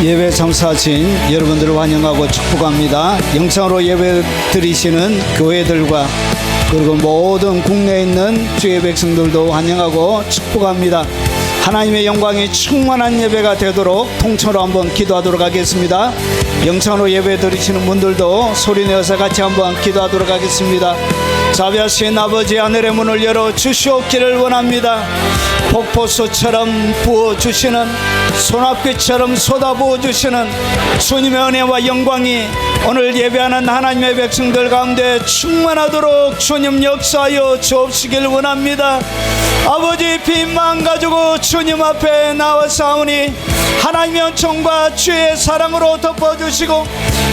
예배 참석하신 여러분들을 환영하고 축복합니다. 영상으로 예배 드리시는 교회들과 그리고 모든 국내에 있는 주의 백성들도 환영하고 축복합니다. 하나님의 영광이 충만한 예배가 되도록 통째로 한번 기도하도록 하겠습니다. 영상으로 예배 드리시는 분들도 소리내어서 같이 한번 기도하도록 하겠습니다. 자비하신 아버지, 하늘의 문을 열어 주시옵기를 원합니다. 폭포수처럼 부어주시는, 소낙비처럼 쏟아부어주시는 주님의 은혜와 영광이 오늘 예배하는 하나님의 백성들 가운데 충만하도록 주님 역사하여 주옵시길 원합니다. 아버지, 빈만 가지고 주님 앞에 나와사오니 하나님의 은총과 주의 사랑으로 덮어주시고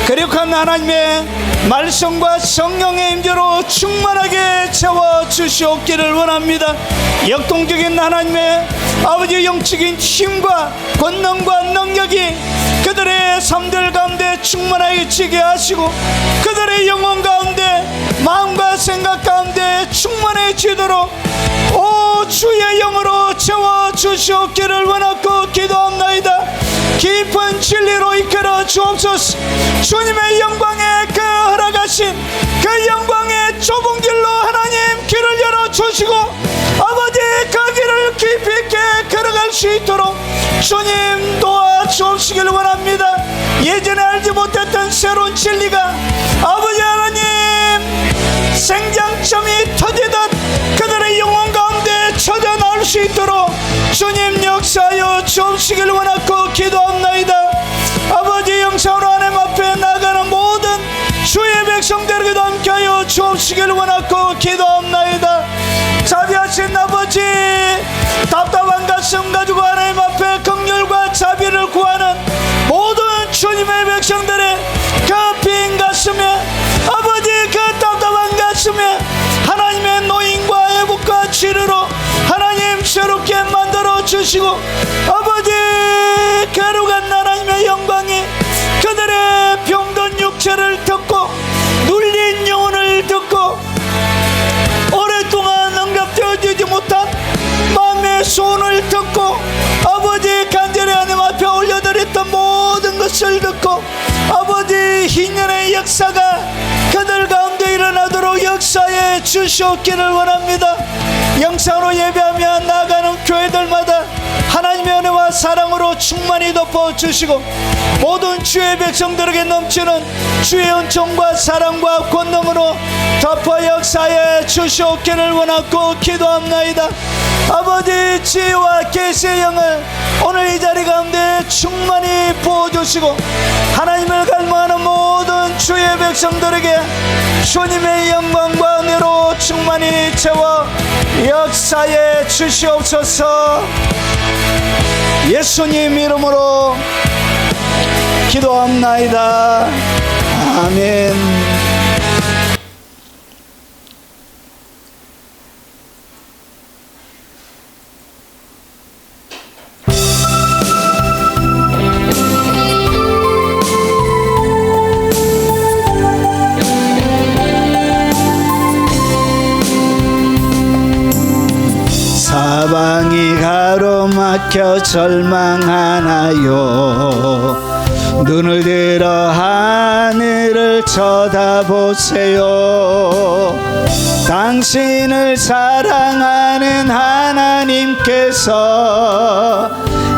거룩한 하나님의 말씀과 성령의 임재로 충만하게 채워주시옵기를 원합니다. 역동적인 하나님의 아버지 영적인 힘과 권능과 능력이 그들의 삶들 가운데 충만하게 지게 하시고 그들의 영혼 가운데 마음과 생각 가운데 충만해지도록 오 주의 영으로 채워주시옵기를 원하고 기도합나이다. 깊은 진리로 이끌어 주옵소서. 주님의 영광에 그 허락하신 그 영광의 좁은 길로 하나님 길을 열어주시고 아버지 그 길을 깊이 있게 걸어갈 수 있도록 주님 도와주옵시길 원합니다. 예전에 알지 못했던 새로운 진리가 아버지 하나님 생장점이 터지듯 그들의 영혼 가운데 쳐져 나올 수 있도록 주님 역사하여 주옵시길 원하고 기도합나이다. 아버지 영상으로 하나님 앞에 나가는 모든 주의 백성들에게도 함께하여 주옵시길 원하고 기도합나이다. 자비하신 아버지, 답답한 가슴 가지고 하나님 앞에 긍휼과 자비를 구하는 모든 주님의 백성들의 그 빈 가슴에 아버지 그 답답한 가슴에 하나님의 노인과 애복과 치료로 하나님 새롭게 만들어 주시고 아버지 거룩한 하나님의 영광이 그들의 병든 육체를 듣고 눌린 영혼을 듣고 오랫동안 응답되어지지 못한 마음의 소원을 듣고 아버지 간절히 하나님 앞에 올려드렸던 모든 것을 듣고 아버지 희년의 역사가 그들 가운데 일어나도록 역사해 주시옵기를 원합니다. 영상으로 예배하며 나가는 교회들마다 하나님의 은혜와 사랑으로 충만히 덮어주시고 모든 주의 백성들에게 넘치는 주의 은총과 사랑과 권능으로 덮어 역사해 주시옵기를 원하고 기도합나이다. 아버지 지혜와 계시의 영을 오늘 이 자리 가운데 충만히 부어주시고 하나님을 갈망하는 모든 주의 백성들에게 주님의 영광과 은혜로 충만히 채워 역사해 주시옵소서. 예수님 이름으로 기도합나이다. 아멘. 사방이 가로막혀 절망하나요. 눈을 들어 하늘을 쳐다보세요. 당신을 사랑하는 하나님께서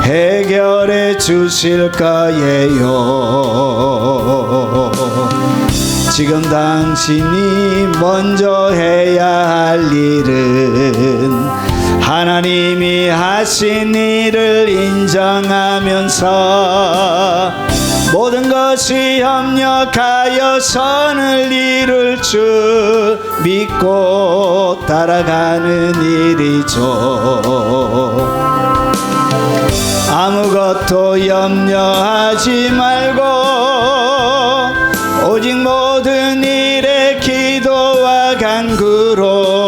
해결해 주실 거예요. 지금 당신이 먼저 해야 할 일은 하나님이 하신 일을 인정하면서 모든 것이 협력하여 선을 이룰 줄 믿고 따라가는 일이죠. 아무것도 염려하지 말고 오직 모든 일에 기도와 간구로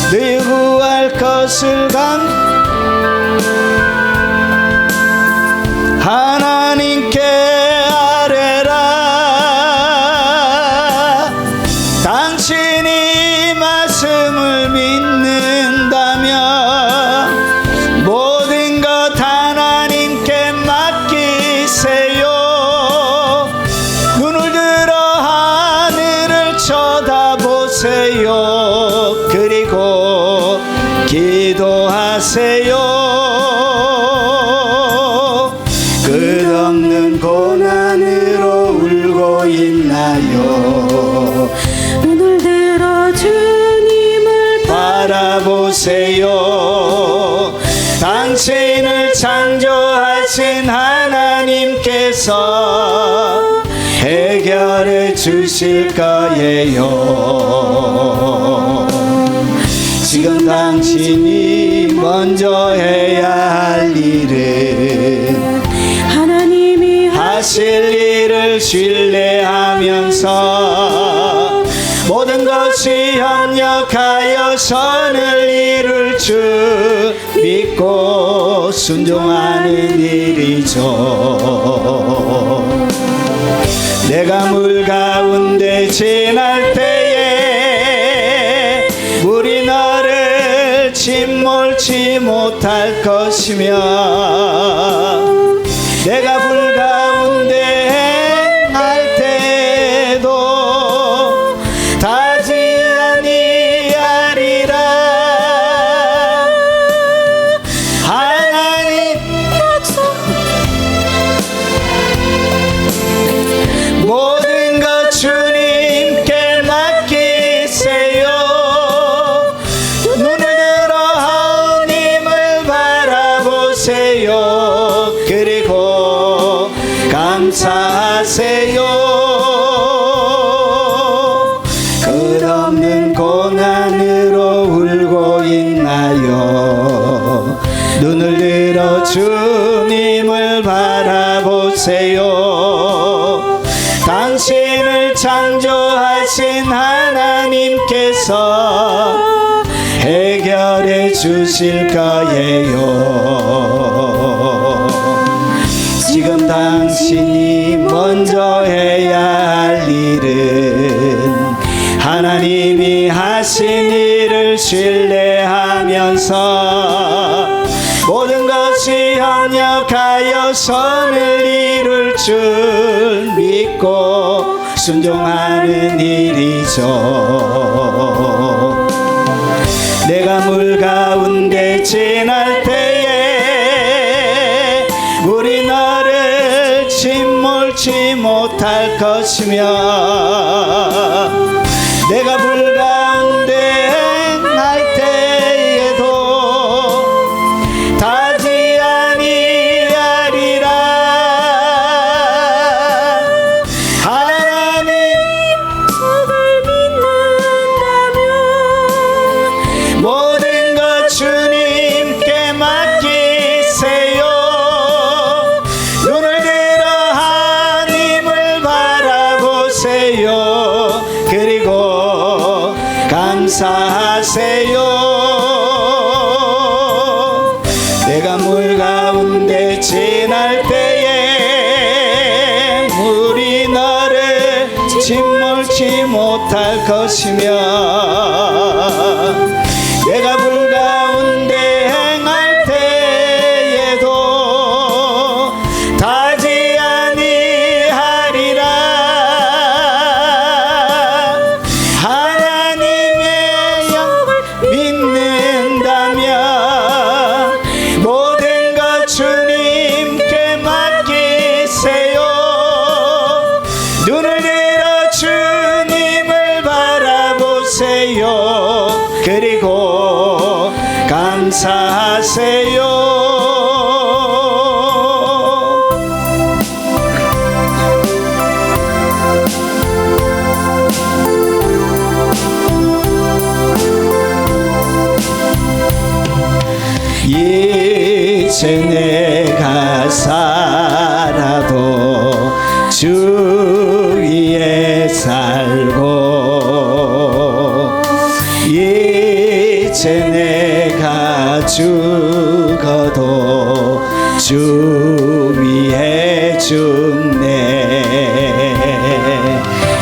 늘 구할 것을 하나님께 아뢰라. 당신이 말씀을 믿는다면 모든 것 하나님께 창조하신 하나님께서 해결해 주실 거예요. 지금 당신이 먼저 해야 할 일은 하나님이 하실 일을 신뢰하면서 모든 것이 협력하여 선을 이룰 줄 믿고 순종하는 일이죠. 내가 물 가운데 지날 때에 물이 너를 침몰치 못할 것이며 내가 불 가운데 할 때에도 다지 아니하리라. 하나님 모든 것 주님께 맡기세요. 눈을 들어 하나님을 바라보세요. 그리고 감사하세요. 끝없는 고난으로 울고 있나요? 눈을 들어 주님을 바라보세요. 당신을 창조하신 하나님께서 해결해 주실 거예요. 지금 당신이 먼저 해야 할 일은 하나님이 하신 일을 신뢰하면서 모든 것이 협력하여 선을 이룰 줄 믿고 순종하는 일이죠. 내가 물 가운데 지날 때에 물이 너를 침몰치 못할 것이며 내가 불 가운데 할 때에도 다지 아니하리라. 하나님 약속을 믿는다면 모든 것 주님께 맡기세요. 눈을 들어 하나님을 바라보세요. 그리고 감사하세요. 내가 물 가운데 지날 때에 물이 너를 침몰치 못할 것이며 내가 불 가운데 행할 때에도 다지 아니하리라. 하나님의 약속을 믿는다면 모든 것 주님께 맡기세요. 눈을 들어 주님을 바라보세요. 그리고 감사하세요. 이제 내가 살아도 주 위에 살고 이제 내가 죽어도 주 위에 죽네.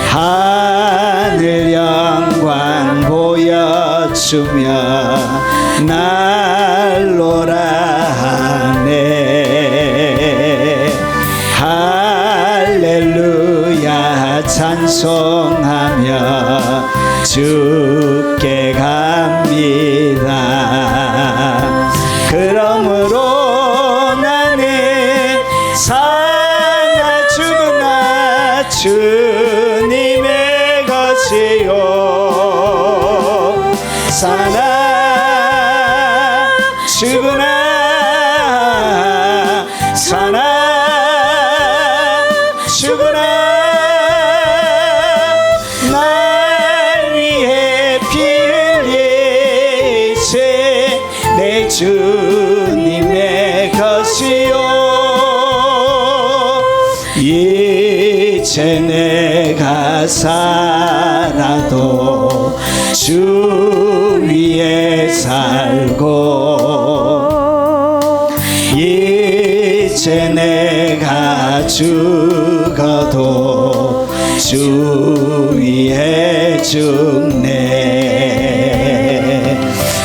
하늘 영광 보여주며 날로라 하네. 할렐루야 찬송하며 주께 갑니다. 그러므로 나는 사 이제 내가 살아도 주 위에 살고 이제 내가 죽어도 주 위에 죽네.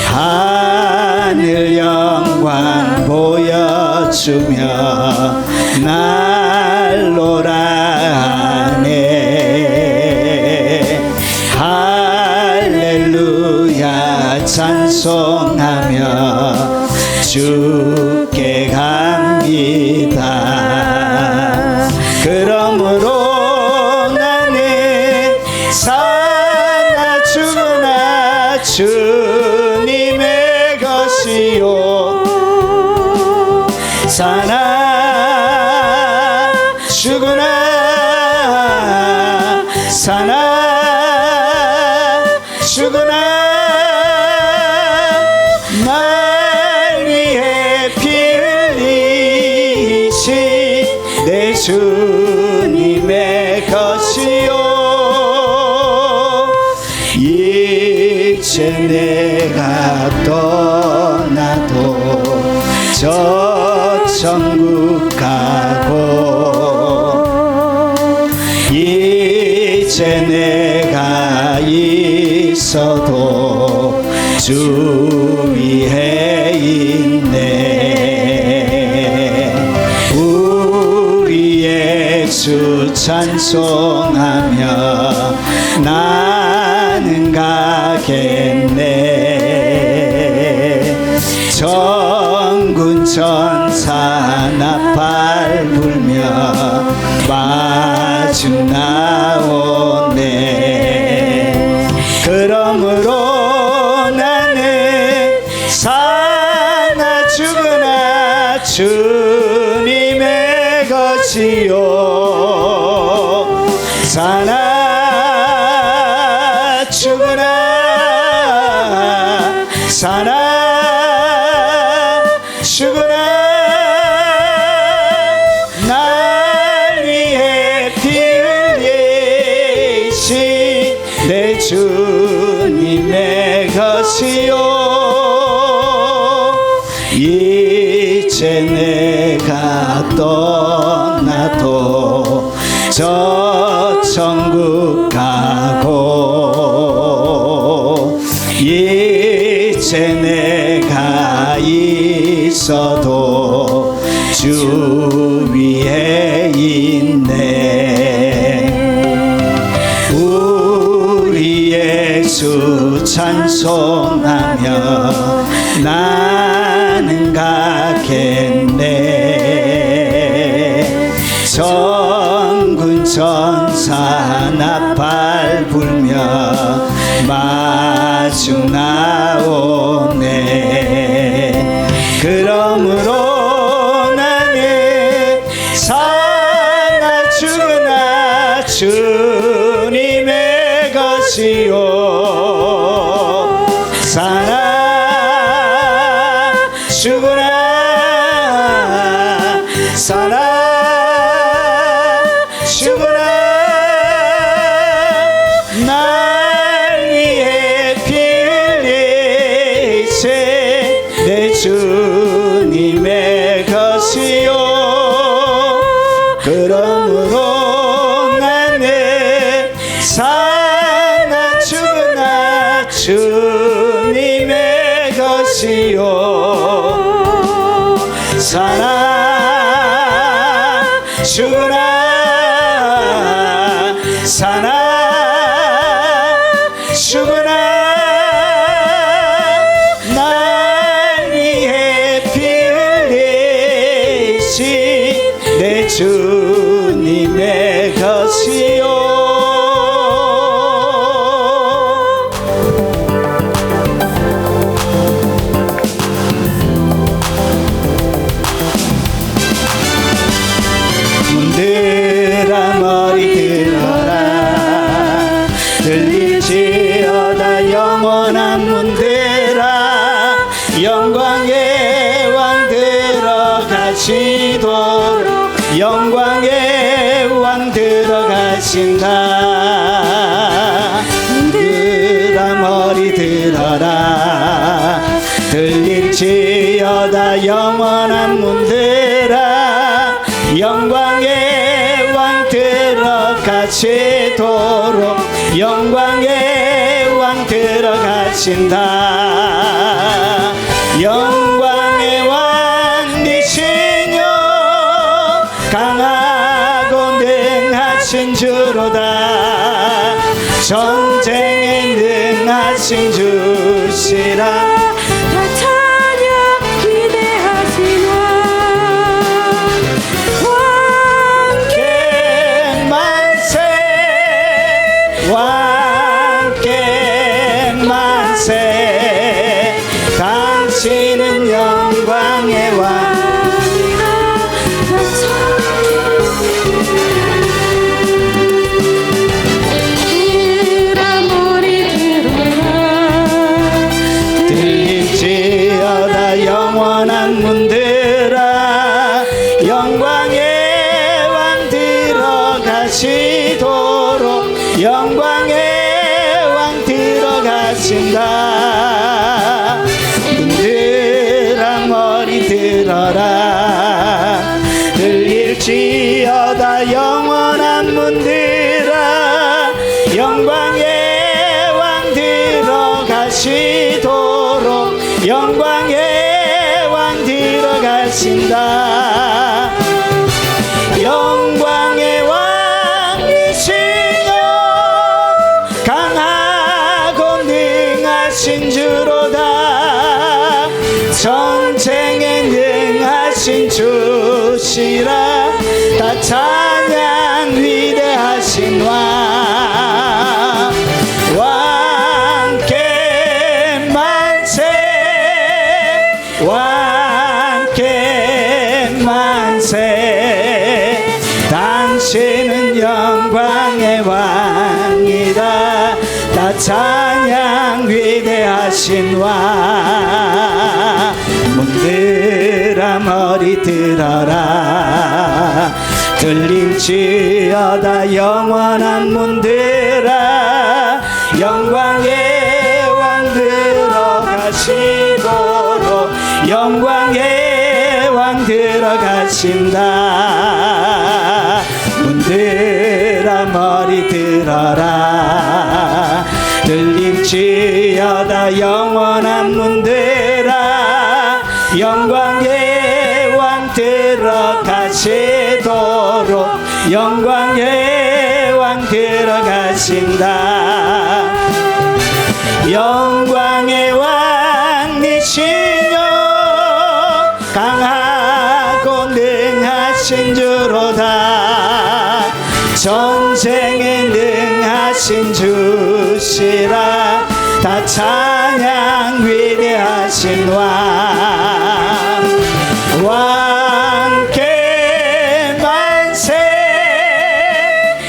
하늘 영광 보여주며 날로라 하네. 할렐루야 찬송하며 주께 갑니다. 그러므로 나는 사나 죽으나 주님의 것이요 사나 죽으나 사나 죽으나 날 위해 피 흘리신 내 주님의 것이요 이제 내가 떠나도 저 천국 가고 이제 내가 있어도 주 위에 있네. 우리 예수 찬송하며 나는 가겠네. 전군 천사 나팔 불며 마중 나오네. 그러므로 나는 사나 죽으나 주님의 것이요 사나 죽으나 사나 죽으나 날 위해 피 흘리신 내 주님의 것이요 이제 내가 떠나도 저 천국 가고 이제 내가 있어도 주 위에 있네. 우리 예수 찬송하며 나는 가겠네. 전군 천사 나팔 불며 마중 나오네. 그러므로 나는 사나 죽으나 주님의 것이요 사나 죽으나 사나 죽으나 날 위해 피 흘리신 내 주님의 것이요 그러므로 나는 사나 죽으나 주님의 것이요 사나 죽으나 사나 죽으나 날 위해 피 흘리신 내 주님의 것이요 문들아 머리 들어라 들릴지어다 영원한 문들아 영광의 왕 들어가시도록 영광의 왕 들어가 들어가신다. 문들아 머리 들어라. 들릴지어다 영원한 문들아. 영광의 왕 들어가시도록 영광의 왕 들어가신다. 영광의 왕 니시여 강하고 능하신 주로다. 전쟁에 능하신 주시라. 다 찬양 기대하신 왕 왕께 만세 왕께 만세 당신은 영광의 왕. 들릴지어다 영원한 문들아. 영광의 왕 들어가시도록 영광의 왕 들어가신다. 문들아 머리 들어라. 들릴지어다 영원한 문들아. 영광의 왕 들어가시도록 영광의 왕 들어가신다. 영광의 왕이시여 강하고 능하신 주로다. 전쟁에 능하신 주시라. 다 찬양 위대하신 왕. 왕께 만세 왕께 만세 당신은 영광의 왕이다. 다 찬양 위대하신 왕. 문들아 머리 들어라. 들릴지어다 영원한 문들아. 영광의 왕 들어가시도록 영광의 왕 들어가신다. 문들아 머리 들어라. 들릴지어다 영원한 문들아. 영광의 왕 들어가시도록 영광의 왕 들어가신다. 영광의 왕이시여 강하고 능하신 주로다. 전쟁에 능하신 주시라. 다 찬양 위대하신 왕. 왕께 만세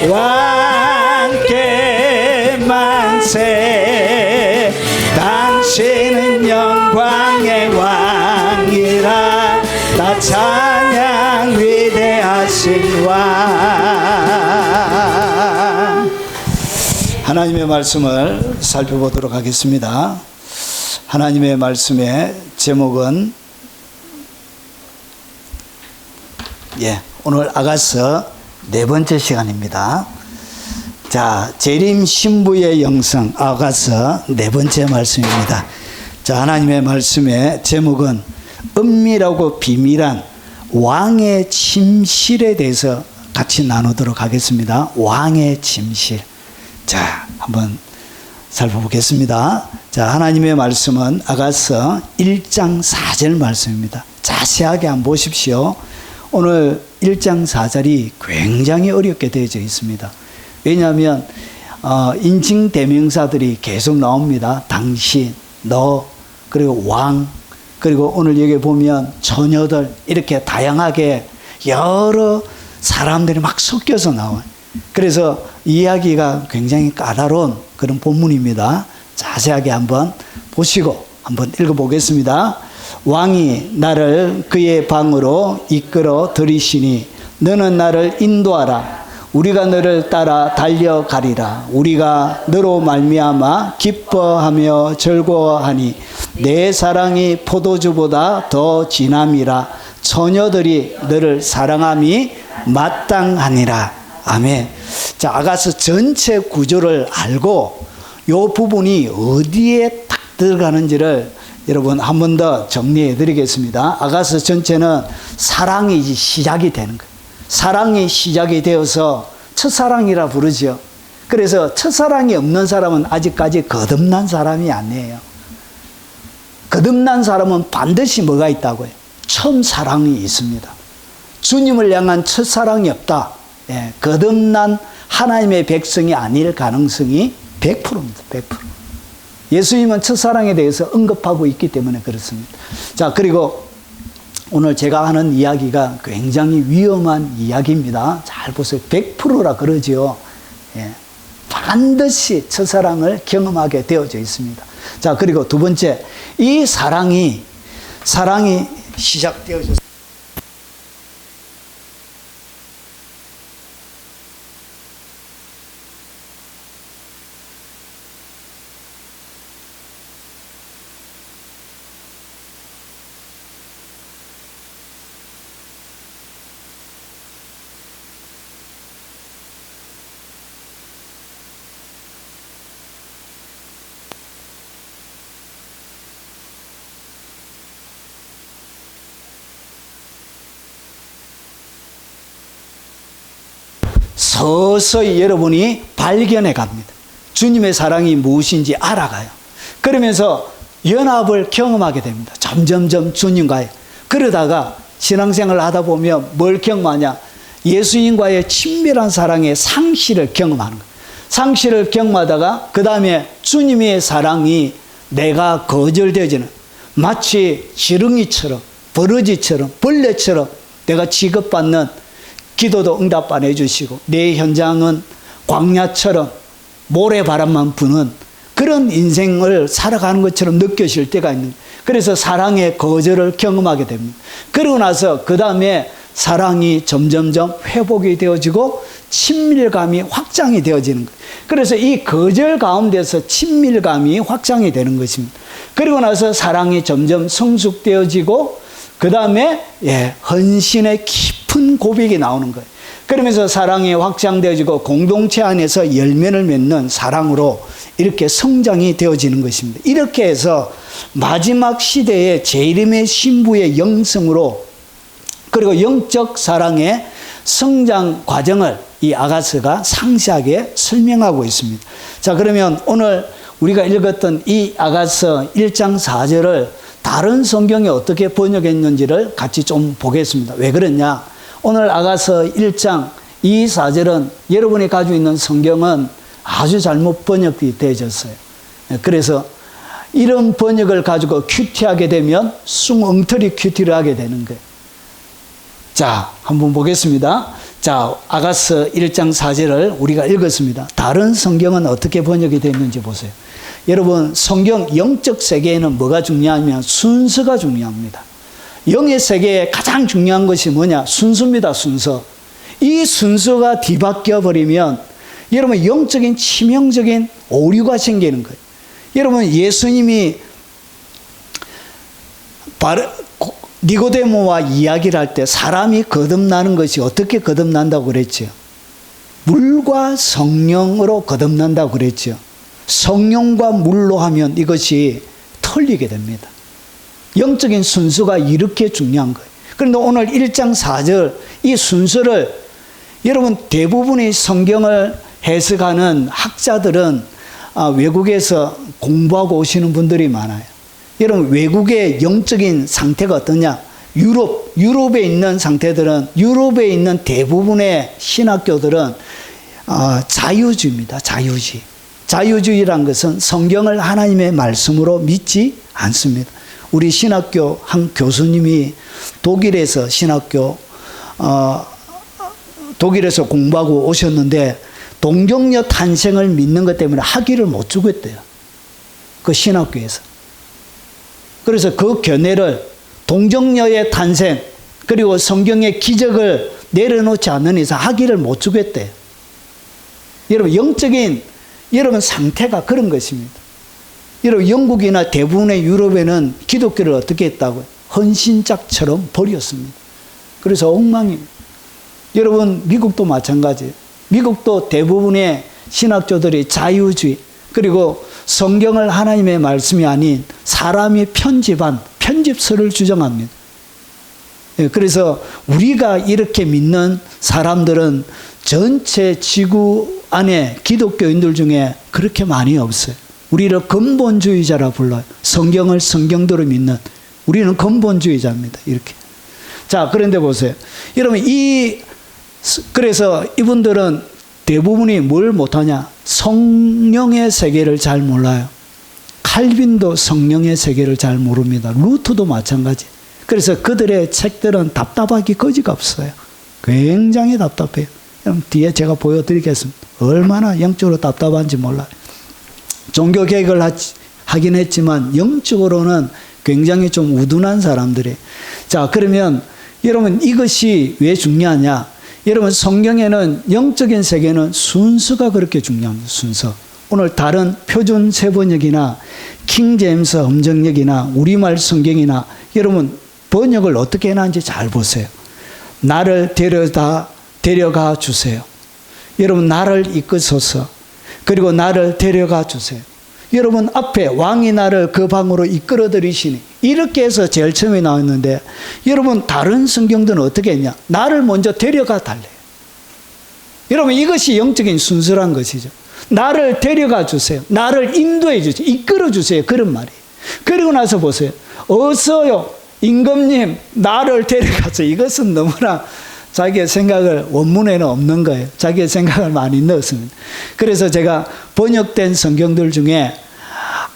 왕께 만세 당신은 영광의 왕이라. 다 찬양 위대하신 왕. 하나님의 말씀을 살펴보도록 하겠습니다. 하나님의 말씀의 제목은 오늘 아가서 네 번째 시간입니다. 자, 재림 신부의 영성 아가서 네 번째 말씀입니다. 자, 하나님의 말씀의 제목은 은밀하고 비밀한 왕의 침실에 대해서 같이 나누도록 하겠습니다. 왕의 침실. 자, 한번 살펴보겠습니다. 자, 하나님의 말씀은 아가서 1장 4절 말씀입니다. 자세하게 한번 보십시오. 오늘 1장 4절이 굉장히 어렵게 되어져 있습니다. 왜냐하면 인칭 대명사들이 계속 나옵니다. 당신, 너, 그리고 왕, 그리고 오늘 여기 보면 처녀들, 이렇게 다양하게 여러 사람들이 막 섞여서 나와요. 그래서 이야기가 굉장히 까다로운 그런 본문입니다. 자세하게 한번 보시고 한번 읽어보겠습니다. 왕이 나를 그의 방으로 이끌어 들이시니 너는 나를 인도하라. 우리가 너를 따라 달려가리라. 우리가 너로 말미암아 기뻐하며 즐거워하니 내 사랑이 포도주보다 더 진함이라. 처녀들이 너를 사랑함이 마땅하니라. 아멘. 자, 아가서 전체 구조를 알고 요 부분이 어디에 딱 들어가는지를 여러분 한 번 더 정리해 드리겠습니다. 아가서 전체는 사랑이 시작이 되는 거예요. 사랑이 시작이 되어서 첫사랑이라 부르죠. 그래서 첫사랑이 없는 사람은 아직까지 거듭난 사람이 아니에요. 거듭난 사람은 반드시 뭐가 있다고요? 처음 사랑이 있습니다. 주님을 향한 첫사랑이 없다. 예, 거듭난 하나님의 백성이 아닐 가능성이 100%입니다. 100%. 예수님은 첫사랑에 대해서 언급하고 있기 때문에 그렇습니다. 자, 그리고 오늘 제가 하는 이야기가 굉장히 위험한 이야기입니다. 잘 보세요. 100%라 그러죠. 예, 반드시 첫사랑을 경험하게 되어져 있습니다. 자, 그리고 두 번째, 이 사랑이 시작되어졌습니다. 서서히 여러분이 발견해 갑니다. 주님의 사랑이 무엇인지 알아가요. 그러면서 연합을 경험하게 됩니다. 점점점 주님과의. 그러다가 신앙생활을 하다 보면 뭘 경험하냐? 예수님과의 친밀한 사랑의 상실을 경험하는 거예요. 상실을 경험하다가 그 다음에 주님의 사랑이 내가 거절되어지는, 마치 지렁이처럼 버러지처럼 벌레처럼 내가 취급받는, 기도도 응답 안 해주시고 내 현장은 광야처럼 모래바람만 부는 그런 인생을 살아가는 것처럼 느껴질 때가 있는 거예요. 그래서 사랑의 거절을 경험하게 됩니다. 그러고 나서 그 다음에 사랑이 점점점 회복이 되어지고 친밀감이 확장이 되어지는 거예요. 그래서 이 거절 가운데서 친밀감이 확장이 되는 것입니다. 그리고 나서 사랑이 점점 성숙되어지고 그 다음에 헌신의 깊은 고백이 나오는 거예요. 그러면서 사랑이 확장되어지고 공동체 안에서 열매를 맺는 사랑으로 이렇게 성장이 되어지는 것입니다. 이렇게 해서 마지막 시대의 재림의 신부의 영성으로, 그리고 영적 사랑의 성장 과정을 이 아가서가 상세하게 설명하고 있습니다. 자, 그러면 오늘 우리가 읽었던 이 아가서 1장 4절을 다른 성경이 어떻게 번역했는지를 같이 좀 보겠습니다. 왜 그러냐? 오늘 아가서 1장 2, 4절은 여러분이 가지고 있는 성경은 아주 잘못 번역이 되어졌어요. 그래서 이런 번역을 가지고 큐티하게 되면 숭엉터리 큐티를 하게 되는 거예요. 자, 한번 보겠습니다. 자, 아가서 1장 4절을 우리가 읽었습니다. 다른 성경은 어떻게 번역이 됐는지 보세요. 여러분, 성경 영적 세계에는 뭐가 중요하냐면 순서가 중요합니다. 영의 세계에 가장 중요한 것이 뭐냐? 순서입니다. 순서. 이 순서가 뒤바뀌어 버리면 여러분 영적인 치명적인 오류가 생기는 거예요. 여러분, 예수님이 니고데모와 이야기를 할 때 사람이 거듭나는 것이 어떻게 거듭난다고 그랬죠? 물과 성령으로 거듭난다고 그랬죠. 성령과 물로 하면 이것이 틀리게 됩니다. 영적인 순서가 이렇게 중요한 거예요. 그런데 오늘 1장 4절 이 순서를 여러분 대부분의 성경을 해석하는 학자들은 외국에서 공부하고 오시는 분들이 많아요. 여러분, 외국의 영적인 상태가 어떠냐? 유럽에 있는 상태들은, 유럽에 있는 대부분의 신학교들은 자유주의입니다. 자유주의. 자유주의란 것은 성경을 하나님의 말씀으로 믿지 않습니다. 우리 신학교 한 교수님이 독일에서 독일에서 공부하고 오셨는데 동정녀 탄생을 믿는 것 때문에 학위를 못 주겠대요. 그 신학교에서. 그래서 그 견해를 동정녀의 탄생 그리고 성경의 기적을 내려놓지 않는 이상 학위를 못 주겠대요. 여러분, 영적인 여러분 상태가 그런 것입니다. 여러분, 영국이나 대부분의 유럽에는 기독교를 어떻게 했다고요? 헌신짝처럼 버렸습니다. 그래서 엉망입니다. 여러분, 미국도 마찬가지예요. 미국도 대부분의 신학교들이 자유주의, 그리고 성경을 하나님의 말씀이 아닌 사람이 편집한 편집서를 주장합니다. 그래서 우리가 이렇게 믿는 사람들은 전체 지구 안에 기독교인들 중에 그렇게 많이 없어요. 우리를 근본주의자라 불러요. 성경을 성경대로 믿는, 우리는 근본주의자입니다. 이렇게. 자, 그런데 보세요. 여러분, 그래서 이분들은 대부분이 뭘 못하냐? 성령의 세계를 잘 몰라요. 칼빈도 성령의 세계를 잘 모릅니다. 루터도 마찬가지. 그래서 그들의 책들은 답답하기 거지가 없어요. 굉장히 답답해요. 그럼 뒤에 제가 보여드리겠습니다. 얼마나 영적으로 답답한지 몰라요. 종교 개혁을 하긴 했지만 영적으로는 굉장히 좀 우둔한 사람들이에요. 자, 그러면 여러분, 이것이 왜 중요하냐? 여러분, 성경에는 영적인 세계는 순서가 그렇게 중요합니다. 순서. 오늘 다른 표준 세번역이나 킹제임스 음정역이나 우리말 성경이나 여러분 번역을 어떻게 해놨는지 잘 보세요. 나를 데려가 주세요. 여러분, 나를 이끄소서. 그리고 나를 데려가 주세요. 여러분, 앞에 왕이 나를 그 방으로 이끌어 들이시니, 이렇게 해서 제일 처음에 나왔는데, 여러분, 다른 성경들은 어떻게 했냐? 나를 먼저 데려가 달래요. 여러분, 이것이 영적인 순서란 것이죠. 나를 데려가 주세요. 나를 인도해 주세요. 이끌어 주세요. 그런 말이에요. 그리고 나서 보세요. 어서요, 임금님, 나를 데려가서. 이것은 너무나 자기의 생각을, 원문에는 없는 거예요. 자기의 생각을 많이 넣었습니다. 그래서 제가 번역된 성경들 중에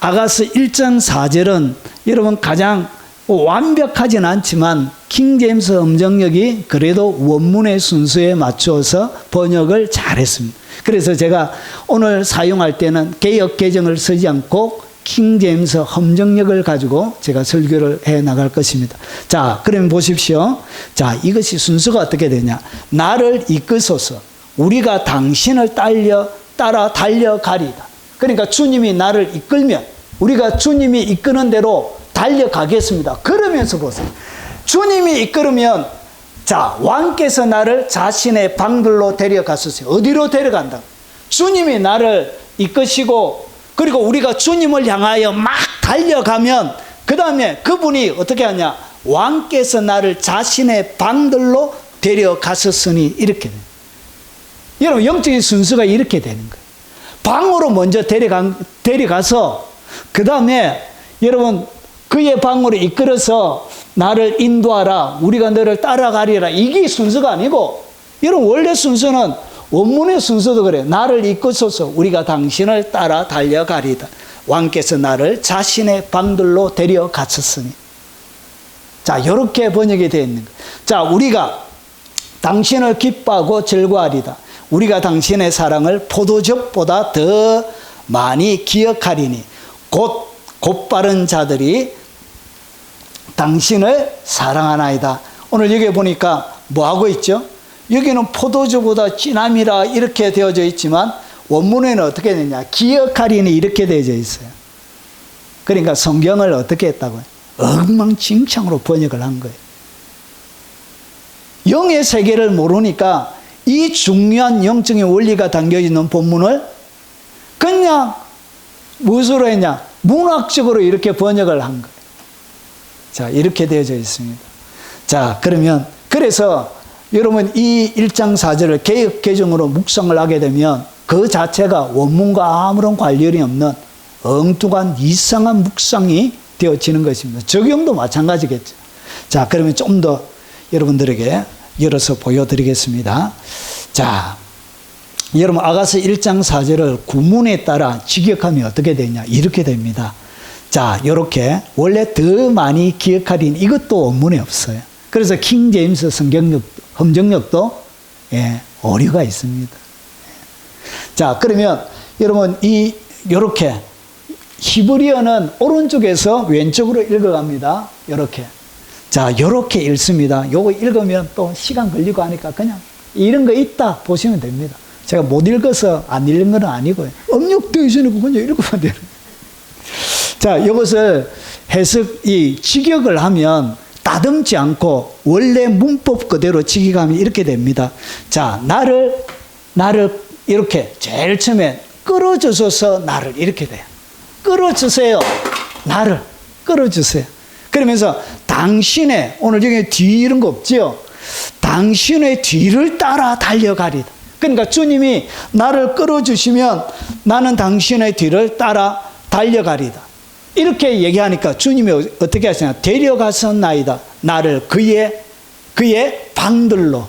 아가서 1장 4절은 여러분 가장 완벽하진 않지만 킹제임스 음정역이 그래도 원문의 순서에 맞추어서 번역을 잘했습니다. 그래서 제가 오늘 사용할 때는 개역 개정을 쓰지 않고 킹제임스 음정역을 가지고 제가 설교를 해 나갈 것입니다. 자, 그러면 보십시오. 자, 이것이 순서가 어떻게 되냐? 나를 이끄소서. 우리가 당신을 따라 달려가리다. 그러니까 주님이 나를 이끌면 우리가 주님이 이끄는 대로 달려가겠습니다. 그러면서 보세요. 주님이 이끌으면, 자, 왕께서 나를 자신의 방들로 데려갔었어요. 어디로 데려간다? 주님이 나를 이끄시고, 그리고 우리가 주님을 향하여 막 달려가면 그 다음에 그분이 어떻게 하냐? 왕께서 나를 자신의 방들로 데려갔었으니, 이렇게 돼요. 여러분, 영적인 순서가 이렇게 되는 거예요. 방으로 먼저 데려가서 그 다음에 여러분 그의 방으로 이끌어서 나를 인도하라, 우리가 너를 따라가리라. 이게 순서가 아니고, 여러분 원래 순서는 원문의 순서도 그래요. 나를 이끄소서. 우리가 당신을 따라 달려가리다. 왕께서 나를 자신의 방들로 데려갔었으니. 자, 이렇게 번역이 되어 있는 거예요. 자, 우리가 당신을 기뻐하고 즐거워하리다. 우리가 당신의 사랑을 포도즙보다 더 많이 기억하리니 곧바른 자들이 당신을 사랑하나이다. 오늘 여기 보니까 뭐 하고 있죠? 여기는 포도주보다 진함이라 이렇게 되어져 있지만 원문에는 어떻게 되냐? 기억하리니 이렇게 되어져 있어요. 그러니까 성경을 어떻게 했다고요? 엉망진창으로 번역을 한 거예요. 영의 세계를 모르니까 이 중요한 영적인 원리가 담겨있는 본문을 그냥 무엇으로 했냐? 문학적으로 이렇게 번역을 한 거예요. 자, 이렇게 되어져 있습니다. 자, 그러면 그래서 여러분 이 1장 4절을 개역 개정으로 묵상을 하게 되면 그 자체가 원문과 아무런 관련이 없는 엉뚱한 이상한 묵상이 되어지는 것입니다. 적용도 마찬가지겠죠. 자, 그러면 좀 더 여러분들에게 열어서 보여드리겠습니다. 자, 여러분 아가서 1장 4절을 구문에 따라 직역하면 어떻게 되냐? 이렇게 됩니다. 자, 이렇게 원래 더 많이 기억하리니 이것도 원문에 없어요. 그래서 킹제임스 성경역, 음정역도 오류가 있습니다. 자, 그러면 여러분 이렇게 히브리어는 오른쪽에서 왼쪽으로 읽어갑니다. 이렇게. 자, 이렇게 읽습니다. 요거 읽으면 또 시간 걸리고 하니까 그냥 이런 거 있다 보시면 됩니다. 제가 못 읽어서 안 읽는 건 아니고요. 업력되어 있으니까 그냥 읽으면 되는. 자, 이것을 해석이 직역을 하면 따듬지 않고 원래 문법 그대로 직역하면 이렇게 됩니다. 자, 나를 이렇게 제일 처음에 끌어주소서 나를 이렇게 돼요. 끌어주세요. 나를 끌어주세요. 그러면서 당신의 오늘 여기 뒤 이런 거 없죠? 당신의 뒤를 따라 달려가리다. 그러니까 주님이 나를 끌어주시면 나는 당신의 뒤를 따라 달려가리다. 이렇게 얘기하니까 주님이 어떻게 하시냐? 데려가셨나이다. 나를 그의 방들로.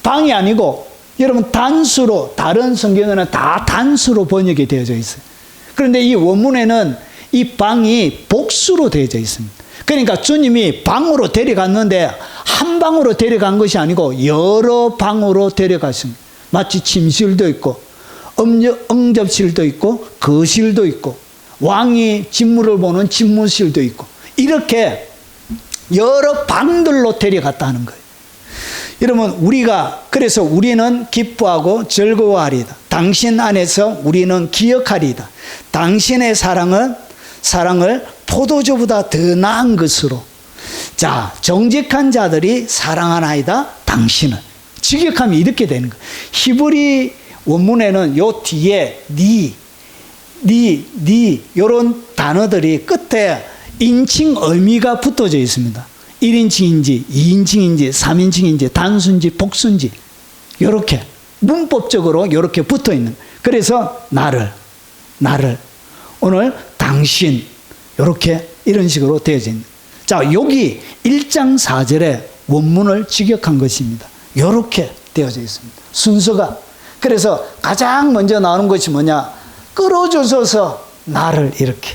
방이 아니고 여러분 단수로, 다른 성경에는 다 단수로 번역이 되어져 있어요. 그런데 이 원문에는 이 방이 복수로 되어져 있습니다. 그러니까 주님이 방으로 데려갔는데 한 방으로 데려간 것이 아니고 여러 방으로 데려가십니다. 마치 침실도 있고 응접실도 있고 거실도 있고 왕이 진물을 보는 진무실도 있고 이렇게 여러 방들로 데려갔다는 거예요. 여러분 그래서 우리는 기뻐하고 즐거워하리다. 당신 안에서 우리는 기억하리다. 당신의 사랑을 포도주보다 더 나은 것으로. 자, 정직한 자들이 사랑하나이다. 당신은. 직역하면 이렇게 되는 거예요. 히브리 원문에는 요 뒤에 이런 단어들이 끝에 인칭 의미가 붙어져 있습니다. 1인칭인지 2인칭인지 3인칭인지 단수인지 복수인지 이렇게 문법적으로 이렇게 붙어 있는. 그래서 나를 오늘 당신 이렇게 이런 식으로 되어져 있는. 자, 여기 1장 4절에 원문을 직역한 것입니다. 이렇게 되어져 있습니다. 순서가. 그래서 가장 먼저 나오는 것이 뭐냐? 끌어주셔서 나를 이렇게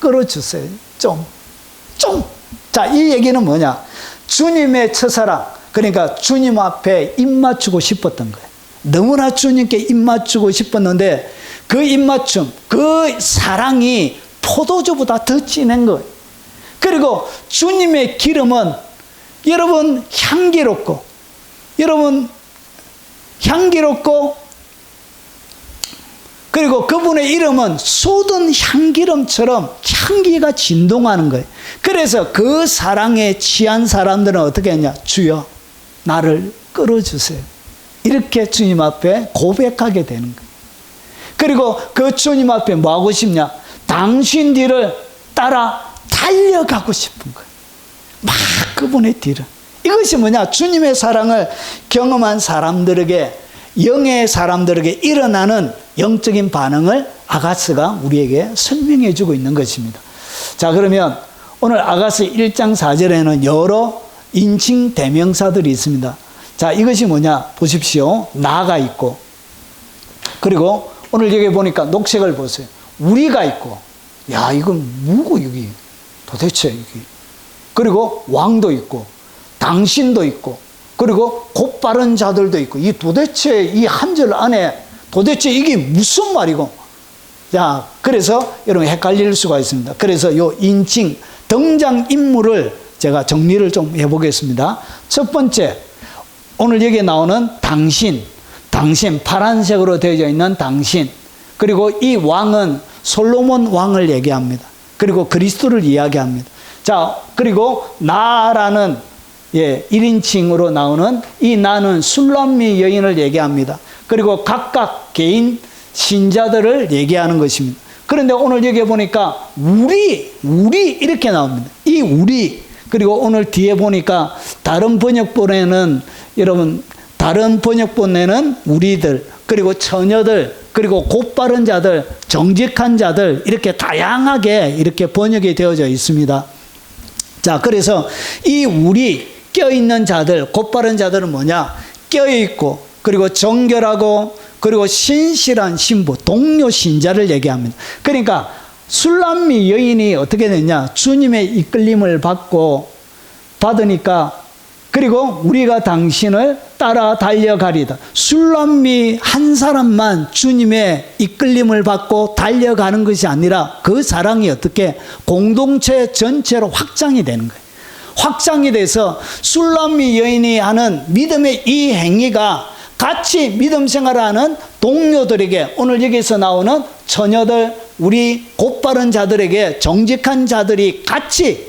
끌어주세요. 좀. 자, 이 얘기는 뭐냐? 주님의 첫사랑, 그러니까 주님 앞에 입맞추고 싶었던 거예요. 너무나 주님께 입맞추고 싶었는데 그 입맞춤, 그 사랑이 포도주보다 더 진한 거예요. 그리고 주님의 기름은 여러분 향기롭고 그리고 그분의 이름은 쏟은 향기름처럼 향기가 진동하는 거예요. 그래서 그 사랑에 취한 사람들은 어떻게 했냐? 주여 나를 끌어주세요. 이렇게 주님 앞에 고백하게 되는 거예요. 그리고 그 주님 앞에 뭐 하고 싶냐? 당신 뒤를 따라 달려가고 싶은 거예요. 막 그분의 뒤를. 이것이 뭐냐? 주님의 사랑을 경험한 사람들에게, 영의 사람들에게 일어나는 영적인 반응을 아가스가 우리에게 설명해 주고 있는 것입니다. 자, 그러면 오늘 아가스 1장 4절에는 여러 인칭 대명사들이 있습니다. 자, 이것이 뭐냐? 보십시오. 나가 있고, 그리고 오늘 여기 보니까 녹색을 보세요. 우리가 있고, 야, 이건 뭐고, 여기. 도대체, 여기. 그리고 왕도 있고, 당신도 있고, 그리고 곧바른 자들도 있고, 이 도대체 이 한 절 안에 도대체 이게 무슨 말이고. 자, 그래서 여러분 헷갈릴 수가 있습니다. 그래서 요 인칭, 등장인물을 제가 정리를 좀 해보겠습니다. 첫 번째, 오늘 여기에 나오는 당신, 파란색으로 되어져 있는 당신. 그리고 이 왕은 솔로몬 왕을 얘기합니다. 그리고 그리스도를 이야기합니다. 자, 그리고 나라는 1인칭으로 나오는 이 나는 술람미 여인을 얘기합니다. 그리고 각각 개인 신자들을 얘기하는 것입니다. 그런데 오늘 여기 보니까 우리 이렇게 나옵니다. 이 우리. 그리고 오늘 뒤에 보니까 다른 번역본에는 우리들, 그리고 처녀들, 그리고 곧바른 자들, 정직한 자들, 이렇게 다양하게 이렇게 번역이 되어져 있습니다. 자, 그래서 이 우리 껴있는 자들, 곧바른 자들은 뭐냐? 껴있고, 그리고 정결하고, 그리고 신실한 신부, 동료 신자를 얘기합니다. 그러니까 술람미 여인이 어떻게 됐냐? 주님의 이끌림을 받으니까, 그리고 우리가 당신을 따라 달려가리다. 술람미 한 사람만 주님의 이끌림을 받고 달려가는 것이 아니라 그 사랑이 어떻게 공동체 전체로 확장이 되는 거예요. 확장이 돼서 술람미 여인이 하는 믿음의 이 행위가 같이 믿음 생활하는 동료들에게, 오늘 여기서 나오는 처녀들, 우리 곧바른 자들에게, 정직한 자들이 같이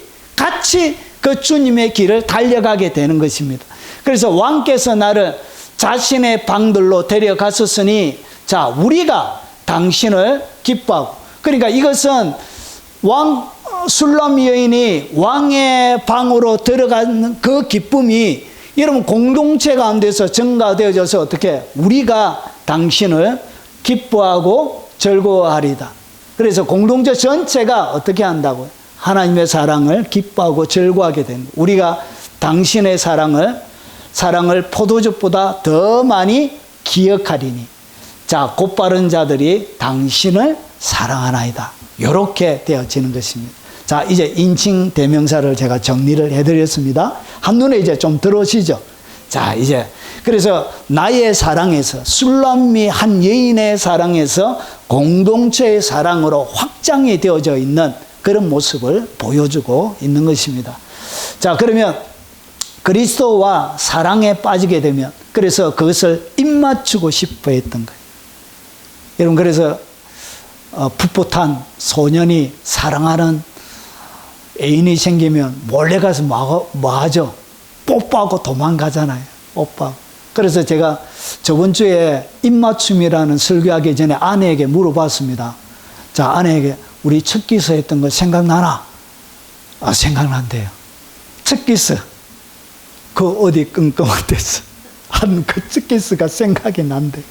그 주님의 길을 달려가게 되는 것입니다. 그래서 왕께서 나를 자신의 방들로 데려갔었으니 자, 우리가 당신을 기뻐하고, 그러니까 이것은 술람 여인이 왕의 방으로 들어가는 그 기쁨이 여러분 공동체 가운데서 증가되어져서 어떻게 우리가 당신을 기뻐하고 즐거워하리다. 그래서 공동체 전체가 어떻게 한다고요? 하나님의 사랑을 기뻐하고 즐거워하게 됩니다. 우리가 당신의 사랑을 포도주보다 더 많이 기억하리니 자, 곧바른 자들이 당신을 사랑하나이다. 이렇게 되어지는 것입니다. 자, 이제 인칭 대명사를 제가 정리를 해드렸습니다. 한눈에 이제 좀 들어오시죠? 자, 이제 그래서 나의 사랑에서, 술람미 한 여인의 사랑에서 공동체의 사랑으로 확장이 되어져 있는 그런 모습을 보여주고 있는 것입니다. 자, 그러면 그리스도와 사랑에 빠지게 되면, 그래서 그것을 입맞추고 싶어 했던 거예요. 여러분, 그래서 풋풋한 소년이 사랑하는 애인이 생기면 몰래 가서 뭐 하죠? 뽀뽀하고 도망가잖아요. 뽀뽀하고. 그래서 제가 저번 주에 입맞춤이라는 설교하기 전에 아내에게 물어봤습니다. 자, 아내에게 우리 첫 키스 했던 거 생각나나? 아, 생각난대요. 첫 키스. 그 어디 끙끙한 데서 한 그 첫 키스가 생각이 난대.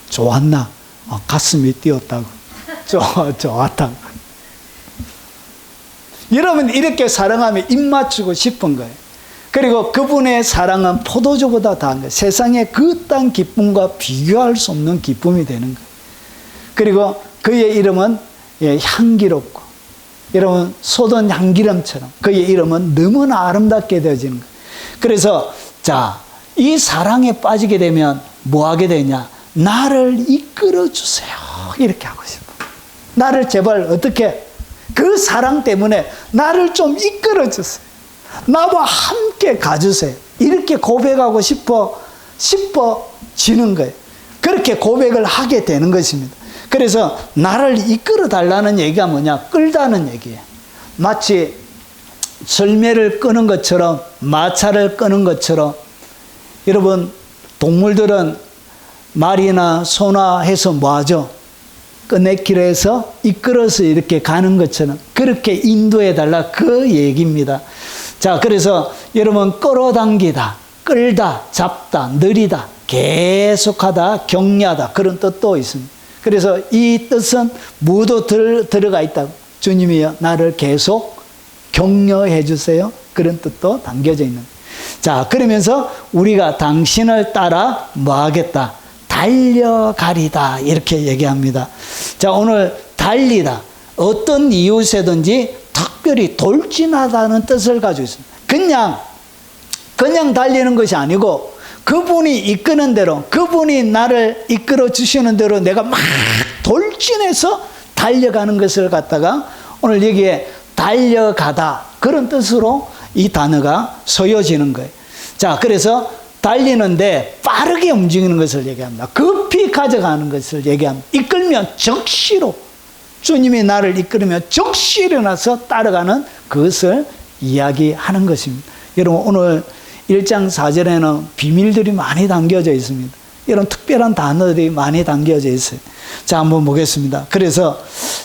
좋았나? 가슴이 뛰었다고. 좋았다고. 여러분, 이렇게 사랑하면 입맞추고 싶은 거예요. 그리고 그분의 사랑은 포도주보다 더한 거예요. 세상의 그딴 기쁨과 비교할 수 없는 기쁨이 되는 거예요. 그리고 그의 이름은 향기롭고, 여러분, 쏟은 향기름처럼 그의 이름은 너무나 아름답게 되어지는 거예요. 그래서 자, 이 사랑에 빠지게 되면 뭐 하게 되냐? 나를 이끌어 주세요. 이렇게 하고 싶어. 나를 제발 어떻게, 그 사랑 때문에 나를 좀 이끌어 주세요. 나와 함께 가주세요. 이렇게 고백하고 싶어지는 거예요. 그렇게 고백을 하게 되는 것입니다. 그래서 나를 이끌어 달라는 얘기가 뭐냐? 끌다는 얘기예요. 마치 절매를 끄는 것처럼, 마차를 끄는 것처럼, 여러분, 동물들은 말이나 소나 해서 뭐 하죠? 끄내기로 해서 이끌어서 이렇게 가는 것처럼 그렇게 인도해 달라, 그 얘기입니다. 자, 그래서 여러분, 끌어당기다, 끌다, 잡다, 느리다, 계속하다, 격려하다, 그런 뜻도 있습니다. 그래서 이 뜻은 모두 들어가 있다고. 주님이여 나를 계속 격려해 주세요. 그런 뜻도 담겨져 있는. 자, 그러면서 우리가 당신을 따라 뭐 하겠다? 달려가리다. 이렇게 얘기합니다. 자, 오늘 달리다. 어떤 이웃에든지 특별히 돌진하다는 뜻을 가지고 있습니다. 그냥 달리는 것이 아니고 그분이 이끄는 대로, 그분이 나를 이끌어 주시는 대로 내가 막 돌진해서 달려가는 것을 갖다가 오늘 여기에 달려가다, 그런 뜻으로 이 단어가 쓰여지는 거예요. 자, 그래서 달리는데 빠르게 움직이는 것을 얘기합니다. 급히 가져가는 것을 얘기합니다. 이끌면 적시로, 주님이 나를 이끌으면 적시 일어나서 따라가는 그것을 이야기하는 것입니다. 여러분, 오늘 1장 4절에는 비밀들이 많이 담겨져 있습니다. 이런 특별한 단어들이 많이 담겨져 있어요. 자, 한번 보겠습니다. 그래서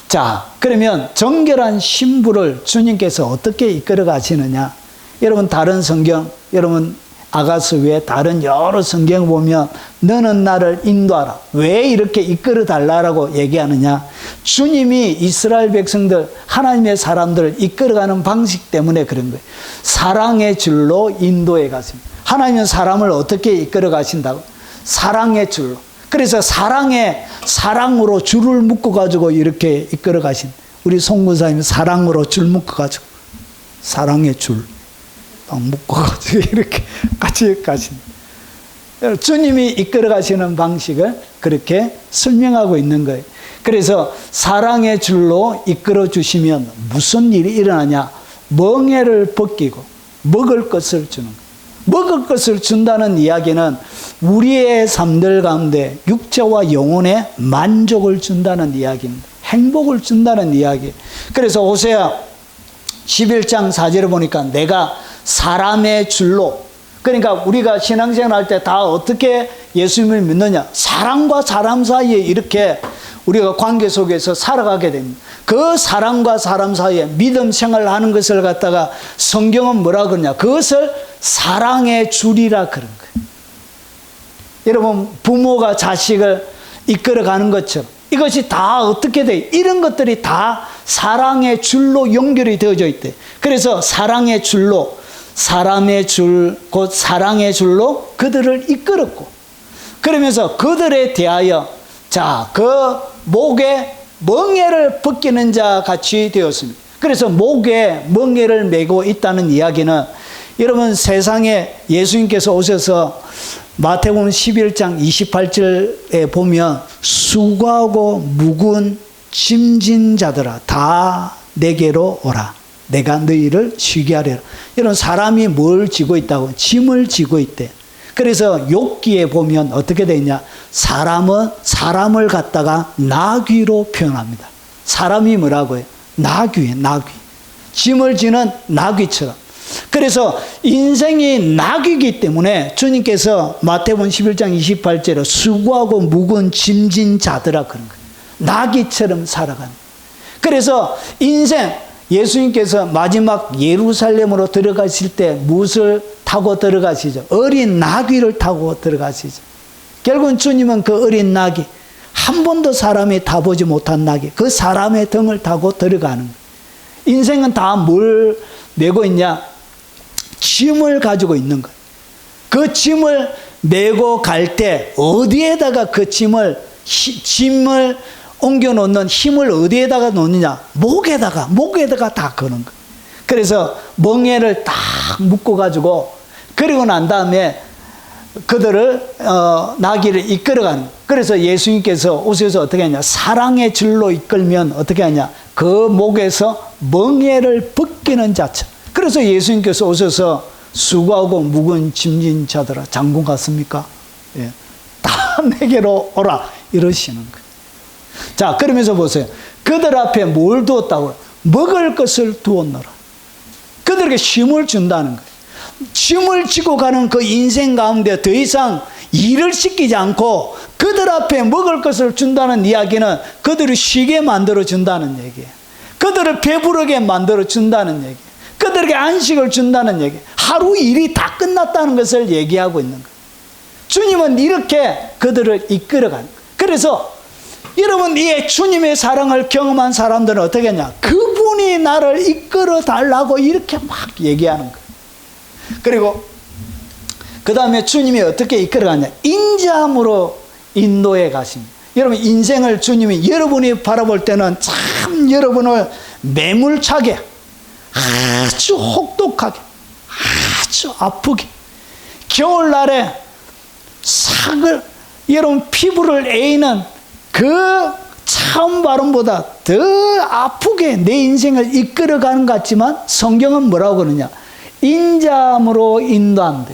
자, 그러면 정결한 신부를 주님께서 어떻게 이끌어 가시느냐? 여러분, 다른 성경, 여러분 아가서 외에 다른 여러 성경 보면 너는 나를 인도하라. 왜 이렇게 이끌어 달라고 얘기하느냐? 주님이 이스라엘 백성들, 하나님의 사람들을 이끌어가는 방식 때문에 그런 거예요. 사랑의 줄로 인도해 가십니다. 하나님은 사람을 어떻게 이끌어 가신다고? 사랑의 줄로. 그래서 사랑으로 줄을 묶어 가지고 이렇게 이끌어 가신, 우리 송구사님이 사랑으로 줄 묶어 가지고, 사랑의 줄 묶어가지고 이렇게 같이 가신, 주님이 이끌어 가시는 방식을 그렇게 설명하고 있는 거예요. 그래서 사랑의 줄로 이끌어 주시면 무슨 일이 일어나냐? 멍에를 벗기고 먹을 것을 주는 거예요. 먹을 것을 준다는 이야기는 우리의 삶들 가운데 육체와 영혼의 만족을 준다는 이야기입니다. 행복을 준다는 이야기. 그래서 호세아 11장 4절에 보니까 내가 사람의 줄로, 그러니까 우리가 신앙생활 할 때 다 어떻게 예수님을 믿느냐, 사람과 사람 사이에 이렇게 우리가 관계 속에서 살아가게 됩니다. 그 사람과 사람 사이에 믿음 생활을 하는 것을 갖다가 성경은 뭐라 그러냐, 그것을 사랑의 줄이라 그런 거예요. 여러분, 부모가 자식을 이끌어가는 것처럼 이것이 다 어떻게 돼? 이런 것들이 다 사랑의 줄로 연결이 되어져 있대. 그래서 사랑의 줄로, 사람의 줄, 곧 사랑의 줄로 그들을 이끌었고, 그러면서 그들에 대하여 자, 그 목에 멍에를 벗기는 자 같이 되었습니다. 그래서 목에 멍에를 메고 있다는 이야기는, 여러분, 세상에 예수님께서 오셔서 마태복음 11장 28절에 보면 수고하고 무거운 짐진 자들아 다 내게로 오라, 내가 너희를 쉬게 하리라. 이런 사람이 뭘 지고 있다고? 짐을 지고 있대. 그래서 욥기에 보면 어떻게 되어 있냐, 사람은 사람을 갖다가 나귀로 표현합니다. 사람이 뭐라고 해요? 나귀예요, 나귀. 짐을 지는 나귀처럼. 그래서 인생이 나귀이기 때문에 주님께서 마태복음 11장 28절에 수고하고 무거운 짐진 자들아 그런 거예요. 나귀처럼 살아가는. 그래서 인생, 예수님께서 마지막 예루살렘으로 들어가실 때 무엇을 타고 들어가시죠? 어린 나귀를 타고 들어가시죠. 결국은 주님은 그 어린 나귀, 한 번도 사람이 타보지 못한 나귀, 그 사람의 등을 타고 들어가는 거예요. 인생은 다 뭘 메고 있냐? 짐을 가지고 있는 거예요. 그 짐을 메고 갈 때 어디에다가 그 짐을 옮겨 놓는 힘을 어디에다가 놓느냐? 목에다가 다 거는 거예요. 그래서 멍에를 딱 묶어 가지고, 그리고 난 다음에 그들을 나귀를 이끌어가는 거예요. 그래서 예수님께서 오셔서 어떻게 하냐? 사랑의 줄로 이끌면 어떻게 하냐? 그 목에서 멍에를 벗기는 자처럼. 그래서 예수님께서 오셔서 수고하고 무거운 짐진 자들아, 장군 같습니까? 예. 다 내게로 오라 이러시는 거예요. 자, 그러면서 보세요. 그들 앞에 뭘 두었다고요? 먹을 것을 두었노라. 그들에게 쉼을 준다는 거예요. 쉼을 지고 가는 그 인생 가운데 더 이상 일을 시키지 않고 그들 앞에 먹을 것을 준다는 이야기는 그들을 쉬게 만들어 준다는 얘기예요. 그들을 배부르게 만들어 준다는 얘기예요. 그들에게 안식을 준다는 얘기, 하루 일이 다 끝났다는 것을 얘기하고 있는 거예요. 주님은 이렇게 그들을 이끌어가는 거예요. 그래서 여러분, 이 주님의 사랑을 경험한 사람들은 어떻게 하냐? 그분이 나를 이끌어 달라고 이렇게 막 얘기하는 거예요. 그리고 그 다음에 주님이 어떻게 이끌어가냐? 인자함으로 인도해 가십니다. 여러분, 인생을 주님이 여러분이 바라볼 때는 참 여러분을 매몰차게, 아주 혹독하게, 아주 아프게, 겨울날에 여러분 피부를 에이는 그 차음 바람보다 더 아프게 내 인생을 이끌어가는 것 같지만, 성경은 뭐라고 그러냐? 인자함으로 인도한대.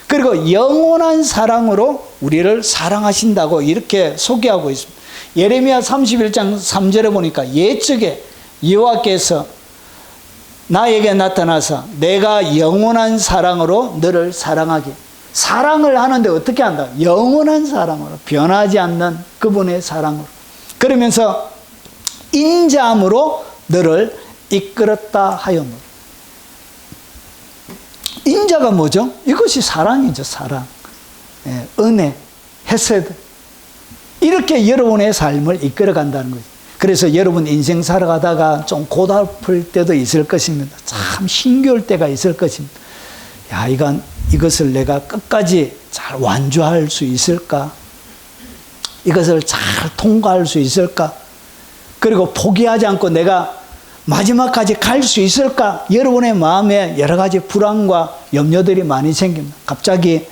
그리고 영원한 사랑으로 우리를 사랑하신다고 이렇게 소개하고 있습니다. 예레미야 31장 3절에 보니까 예측에 여호와께서 나에게 나타나서 내가 영원한 사랑으로 너를 사랑하게. 사랑을 하는데 어떻게 한다? 영원한 사랑으로, 변하지 않는 그분의 사랑으로. 그러면서 인자함으로 너를 이끌었다 하였노라. 인자가 뭐죠? 이것이 사랑이죠, 사랑. 예, 은혜, 헤세드. 이렇게 여러분의 삶을 이끌어간다는 거죠. 그래서 여러분 인생 살아가다가 좀 고달플 때도 있을 것입니다. 참 힘겨울 때가 있을 것입니다. 야, 이것을 내가 끝까지 잘 완주할 수 있을까? 이것을 잘 통과할 수 있을까? 그리고 포기하지 않고 내가 마지막까지 갈 수 있을까? 여러분의 마음에 여러 가지 불안과 염려들이 많이 생깁니다. 갑자기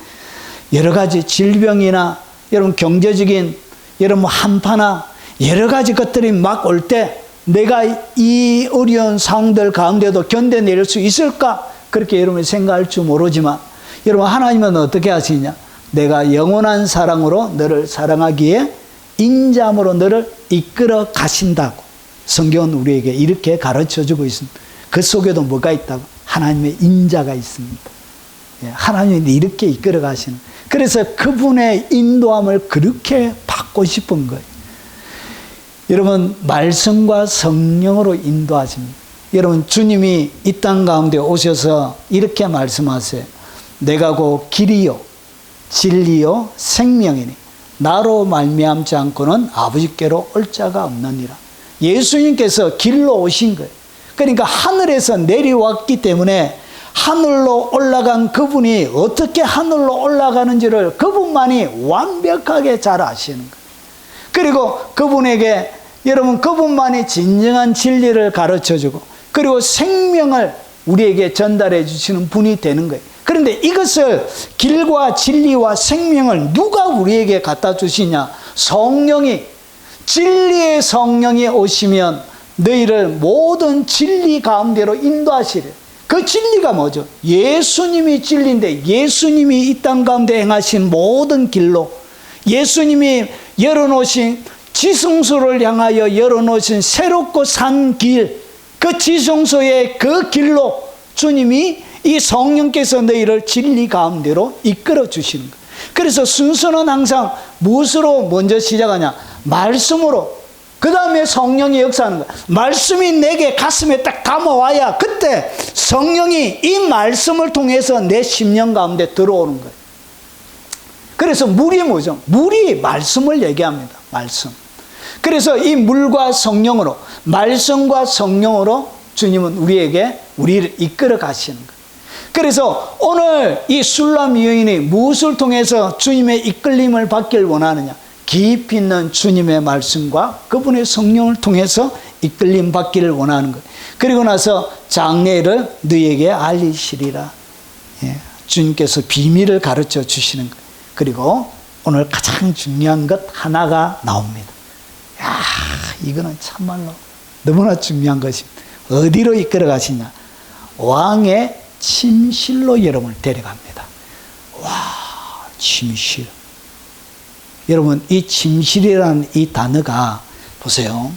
여러 가지 질병이나 여러분 경제적인 여러분 한파나 여러 가지 것들이 막 올 때 내가 이 어려운 상황들 가운데도 견뎌낼 수 있을까? 그렇게 여러분이 생각할 줄 모르지만, 여러분 하나님은 어떻게 하시냐? 내가 영원한 사랑으로 너를 사랑하기에 인자함으로 너를 이끌어 가신다고 성경은 우리에게 이렇게 가르쳐주고 있습니다. 그 속에도 뭐가 있다고? 하나님의 인자가 있습니다. 하나님이 이렇게 이끌어 가시는, 그래서 그분의 인도함을 그렇게 받고 싶은 거예요. 여러분, 말씀과 성령으로 인도하십니다. 여러분, 주님이 이 땅 가운데 오셔서 이렇게 말씀하세요. 내가 곧 길이요 진리요 생명이니 나로 말미암지 않고는 아버지께로 올 자가 없느니라. 예수님께서 길로 오신 거예요. 그러니까 하늘에서 내려왔기 때문에 하늘로 올라간 그분이 어떻게 하늘로 올라가는지를 그분만이 완벽하게 잘 아시는 거예요. 그리고 그분에게, 여러분, 그분만이 진정한 진리를 가르쳐주고 그리고 생명을 우리에게 전달해 주시는 분이 되는 거예요. 그런데 이것을, 길과 진리와 생명을 누가 우리에게 갖다 주시냐? 성령이, 진리의 성령이 오시면 너희를 모든 진리 가운데로 인도하시래. 그 진리가 뭐죠? 예수님이 진리인데, 예수님이 이 땅 가운데 행하신 모든 길로, 예수님이 열어놓으신, 지성소를 향하여 열어놓으신 새롭고 산 길, 그 지성소의 그 길로 주님이, 이 성령께서 너희를 진리 가운데로 이끌어 주시는 거예요. 그래서 순서는 항상 무엇으로 먼저 시작하냐? 말씀으로. 그 다음에 성령이 역사하는 거예요. 말씀이 내게 가슴에 딱 담아와야 그때 성령이 이 말씀을 통해서 내 심령 가운데 들어오는 거예요. 그래서 물이 뭐죠? 물이 말씀을 얘기합니다. 말씀. 그래서 이 물과 성령으로, 말씀과 성령으로 주님은 우리를 이끌어 가시는 거예요. 그래서 오늘 이 술람 여인이 무엇을 통해서 주님의 이끌림을 받길 원하느냐? 깊이 있는 주님의 말씀과 그분의 성령을 통해서 이끌림 받기를 원하는 거예요. 그리고 나서 장래를 너희에게 알리시리라. 주님께서 비밀을 가르쳐 주시는 거예요. 그리고 오늘 가장 중요한 것 하나가 나옵니다. 야, 이거는 참말로 너무나 중요한 것입니다. 어디로 이끌어 가시냐? 왕의 침실로 여러분을 데려갑니다. 와, 침실. 여러분, 이 침실이라는 이 단어가, 보세요.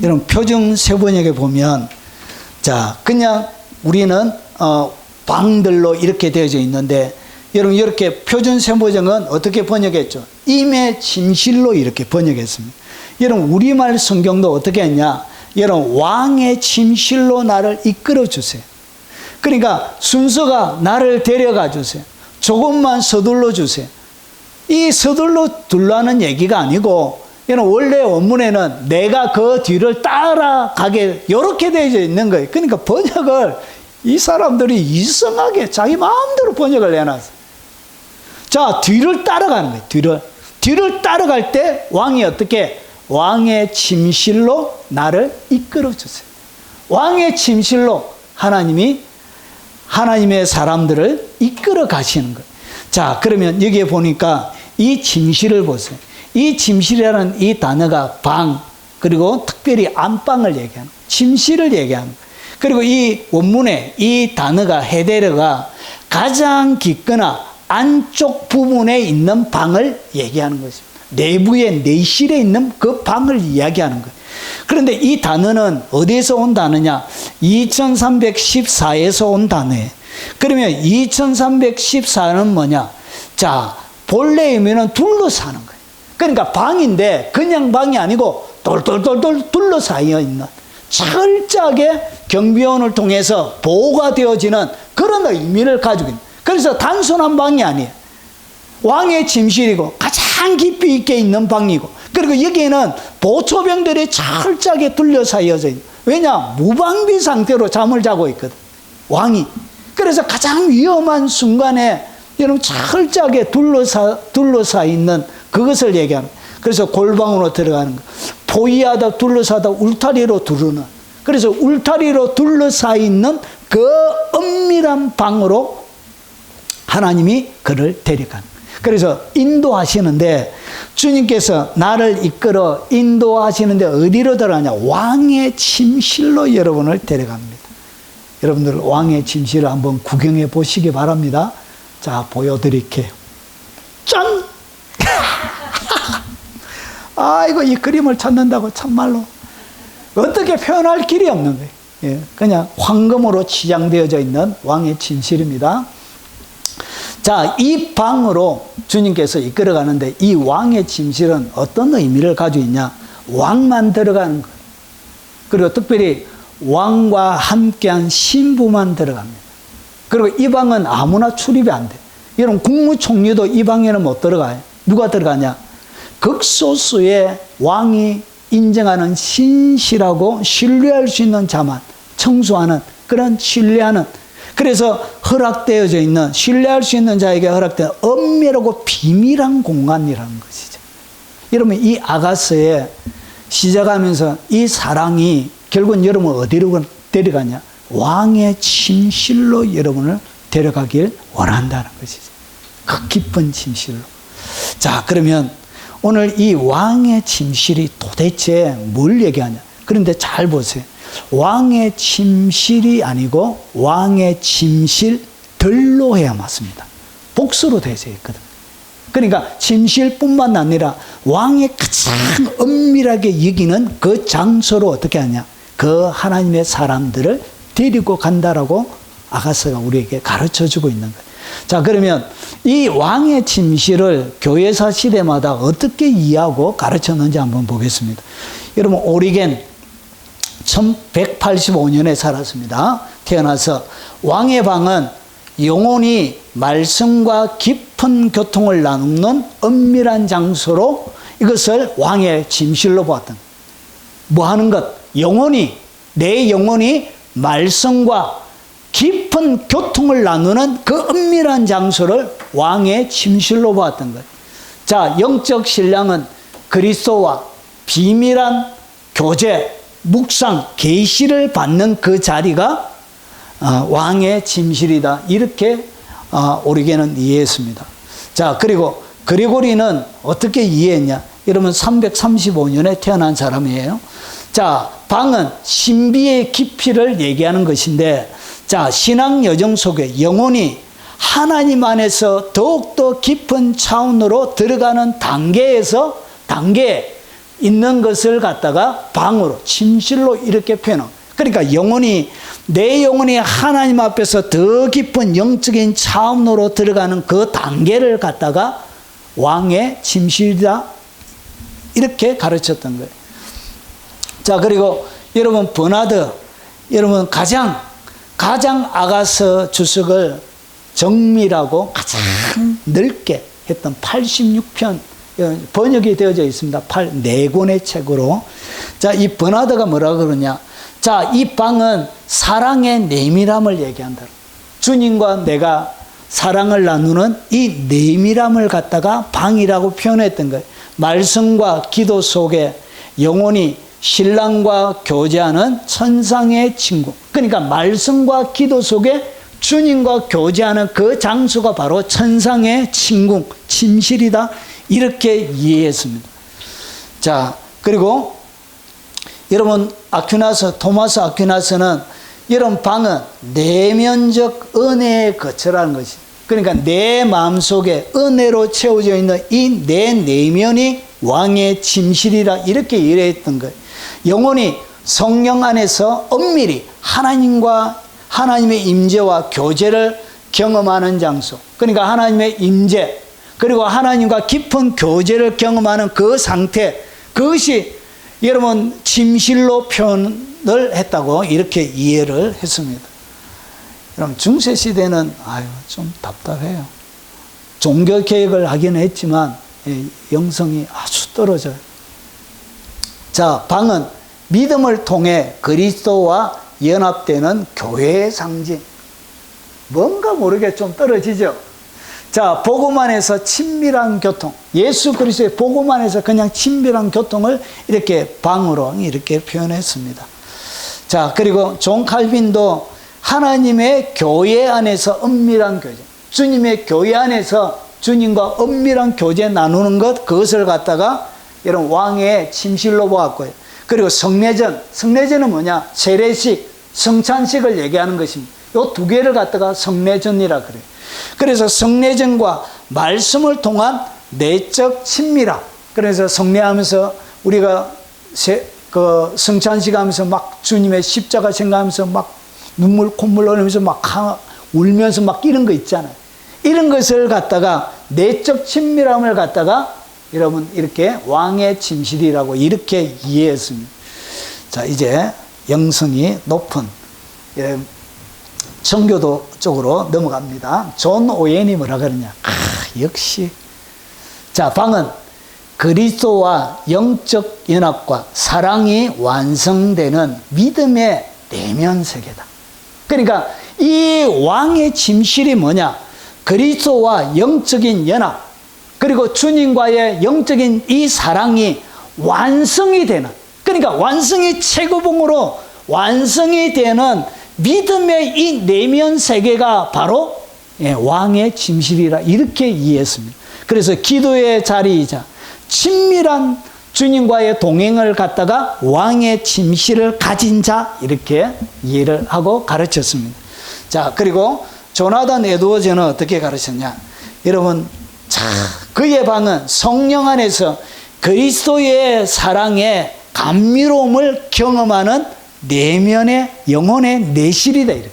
여러분, 표준 세번역에 보면, 자, 그냥 우리는 방들로 이렇게 되어져 있는데, 여러분, 이렇게 표준 세번역은 어떻게 번역했죠? 임의 침실로 이렇게 번역했습니다. 여러분, 우리말 성경도 어떻게 했냐? 여러분, 왕의 침실로 나를 이끌어 주세요. 그러니까 순서가 나를 데려가 주세요. 조금만 서둘러 주세요. 이 서둘러 둘라는 얘기가 아니고, 여러분, 원래 원문에는 내가 그 뒤를 따라가게 이렇게 되어 있는 거예요. 그러니까 번역을 이 사람들이 이상하게 자기 마음대로 번역을 해놨어요. 자, 뒤를 따라가는 거예요. 뒤를 따라갈 때 왕이 어떻게? 왕의 침실로 나를 이끌어 주세요. 왕의 침실로 하나님의 사람들을 이끌어 가시는 거예요. 자, 그러면 여기에 보니까 이 침실을 보세요. 이 침실이라는 이 단어가 방, 그리고 특별히 안방을 얘기하는 거예요. 침실을 얘기하는 거예요. 그리고 이 원문에 이 단어가 헤데르가 가장 깊거나 안쪽 부분에 있는 방을 얘기하는 것입니다. 내부의 내실에 있는 그 방을 이야기하는 거예요. 그런데 이 단어는 어디에서 온 단어냐? 2314에서 온 단어예요. 그러면 2314는 뭐냐? 자, 본래 의미는 둘러싸는 거예요. 그러니까 방인데 그냥 방이 아니고 돌돌돌돌 둘러싸여 있는, 철저하게 경비원을 통해서 보호가 되어지는 그런 의미를 가지고 있는, 그래서 단순한 방이 아니에요. 왕의 침실이고 가장 깊이 있게 있는 방이고, 그리고 여기에는 보초병들이 철저하게 둘러싸여져 있는, 왜냐? 무방비 상태로 잠을 자고 있거든, 왕이. 그래서 가장 위험한 순간에 여러분 철저하게 둘러싸 있는 그것을 얘기하는, 그래서 골방으로 들어가는 거, 포위하다 둘러싸다 울타리로 두르는, 그래서 울타리로 둘러싸 있는 그 엄밀한 방으로 하나님이 그를 데려가는. 그래서 인도하시는데, 주님께서 나를 이끌어 인도하시는데 어디로 들어가냐? 왕의 침실로 여러분을 데려갑니다. 여러분들 왕의 침실을 한번 구경해 보시기 바랍니다. 자, 보여드릴게요. 아이고, 이 그림을 찾는다고 참말로 어떻게 표현할 길이 없는 거예요. 예, 그냥 황금으로 치장되어져 있는 왕의 침실입니다. 자, 이 방으로 주님께서 이끌어 가는데 이 왕의 침실은 어떤 의미를 가지고 있냐? 왕만 들어가는 거예요. 그리고 특별히 왕과 함께한 신부만 들어갑니다. 그리고 이 방은 아무나 출입이 안 돼. 여러분, 국무총리도 이 방에는 못 들어가요. 누가 들어가냐? 극소수의 왕이 인정하는 신실하고 신뢰할 수 있는 자만 청소하는, 그런 신뢰하는, 그래서 허락되어져 있는, 신뢰할 수 있는 자에게 허락된 엄밀하고 비밀한 공간이라는 것이죠. 여러분, 이 아가서에 시작하면서 이 사랑이 결국은 여러분을 어디로 데려가냐? 왕의 침실로 여러분을 데려가길 원한다는 것이죠. 그 깊은 침실로. 자, 그러면 오늘 이 왕의 침실이 도대체 뭘 얘기하냐? 그런데 잘 보세요. 왕의 침실이 아니고 왕의 침실들로 해야 맞습니다. 복수로 되어 있거든. 그러니까 침실뿐만 아니라 왕이 가장 엄밀하게 여기는 그 장소로 어떻게 하냐? 그 하나님의 사람들을 데리고 간다라고 아가서가 우리에게 가르쳐주고 있는 거예요. 자, 그러면 이 왕의 침실을 교회사 시대마다 어떻게 이해하고 가르쳤는지 한번 보겠습니다. 여러분, 오리겐 1185년에 살았습니다. 태어나서 왕의 방은 영혼이 말씀과 깊은 교통을 나누는 엄밀한 장소로 이것을 왕의 침실로 보았던, 뭐 하는 것? 영혼이, 내 영혼이 말씀과 깊은 교통을 나누는 그 은밀한 장소를 왕의 침실로 보았던 것. 자, 영적 신랑은 그리스도와 비밀한 교제, 묵상, 계시를 받는 그 자리가 왕의 침실이다. 이렇게 오리겐은 이해했습니다. 자, 그리고 그리고리는 어떻게 이해했냐? 여러분, 335년에 태어난 사람이에요. 자, 방은 신비의 깊이를 얘기하는 것인데, 자, 신앙 여정 속에 영혼이 하나님 안에서 더욱더 깊은 차원으로 들어가는 단계에 있는 것을 갖다가 방으로, 침실로 이렇게 표현합니다. 그러니까 내 영혼이 하나님 앞에서 더 깊은 영적인 차원으로 들어가는 그 단계를 갖다가 왕의 침실이다. 이렇게 가르쳤던 거예요. 자, 그리고 여러분, 버나드, 여러분, 가장 아가서 주석을 정밀하고 가장 넓게 했던 86편 번역이 되어져 있습니다. 4권의 책으로. 자, 이 버나드가 뭐라고 그러냐? 자, 이 방은 사랑의 내밀함을 얘기한다. 주님과 내가 사랑을 나누는 이 내밀함을 갖다가 방이라고 표현했던 거예요. 말씀과 기도 속에 영혼이 신랑과 교제하는 천상의 친구. 그러니까 말씀과 기도 속에 주님과 교제하는 그 장소가 바로 천상의 친구, 침실이다. 이렇게 이해했습니다. 자, 그리고 여러분, 토마스 아퀴나스는 여러분, 방은 내면적 은혜의 거처라는 것이. 그러니까 내 마음속에 은혜로 채워져 있는 이 내 내면이 왕의 침실이라 이렇게 이해했던 거예요. 영혼이 성령 안에서 엄밀히 하나님의 임재와 교제를 경험하는 장소. 그러니까 하나님의 임재, 그리고 하나님과 깊은 교제를 경험하는 그 상태, 그것이 여러분 침실로 표현을 했다고 이렇게 이해를 했습니다. 여러분, 중세시대는 좀 답답해요. 종교개혁을 하기는 했지만 영성이 아주 떨어져요. 자, 방은 믿음을 통해 그리스도와 연합되는 교회의 상징. 뭔가 모르게 좀 떨어지죠. 자, 복음 안에서 친밀한 교통. 예수 그리스도의 복음 안에서 그냥 친밀한 교통을 이렇게 방으로 이렇게 표현했습니다. 자, 그리고 존 칼빈도 하나님의 교회 안에서 은밀한 교제, 주님의 교회 안에서 주님과 은밀한 교제 나누는 것, 그것을 갖다가 여러분 왕의 침실로 보았고요. 그리고 성례전은 뭐냐? 세례식, 성찬식을 얘기하는 것입니다. 이 두 개를 갖다가 성례전이라 그래요. 그래서 성례전과 말씀을 통한 내적 친밀함, 그래서 성례하면서 우리가 성찬식 하면서 막 주님의 십자가 생각하면서 막 눈물 콧물 흘리면서 막 울면서 막 이런 거 있잖아요. 이런 것을 갖다가 내적 친밀함을 갖다가 여러분 이렇게 왕의 침실이라고 이렇게 이해했습니다. 자, 이제 영성이 높은 청교도 쪽으로 넘어갑니다. 존 오웬이 뭐라 그러냐. 역시. 자, 방은 그리스도와 영적 연합과 사랑이 완성되는 믿음의 내면 세계다. 그러니까 이 왕의 침실이 뭐냐? 그리스도와 영적인 연합, 그리고 주님과의 영적인 이 사랑이 완성이 되는, 그러니까 완성이 최고봉으로 완성이 되는 믿음의 이 내면 세계가 바로 왕의 침실이라 이렇게 이해했습니다. 그래서 기도의 자리이자 친밀한 주님과의 동행을 갖다가 왕의 침실을 가진 자 이렇게 이해를 하고 가르쳤습니다. 자, 그리고 조나단 에드워즈는 어떻게 가르쳤냐? 여러분, 자, 그의 방은 성령 안에서 그리스도의 사랑의 감미로움을 경험하는 내면의 영혼의 내실이다 이렇게.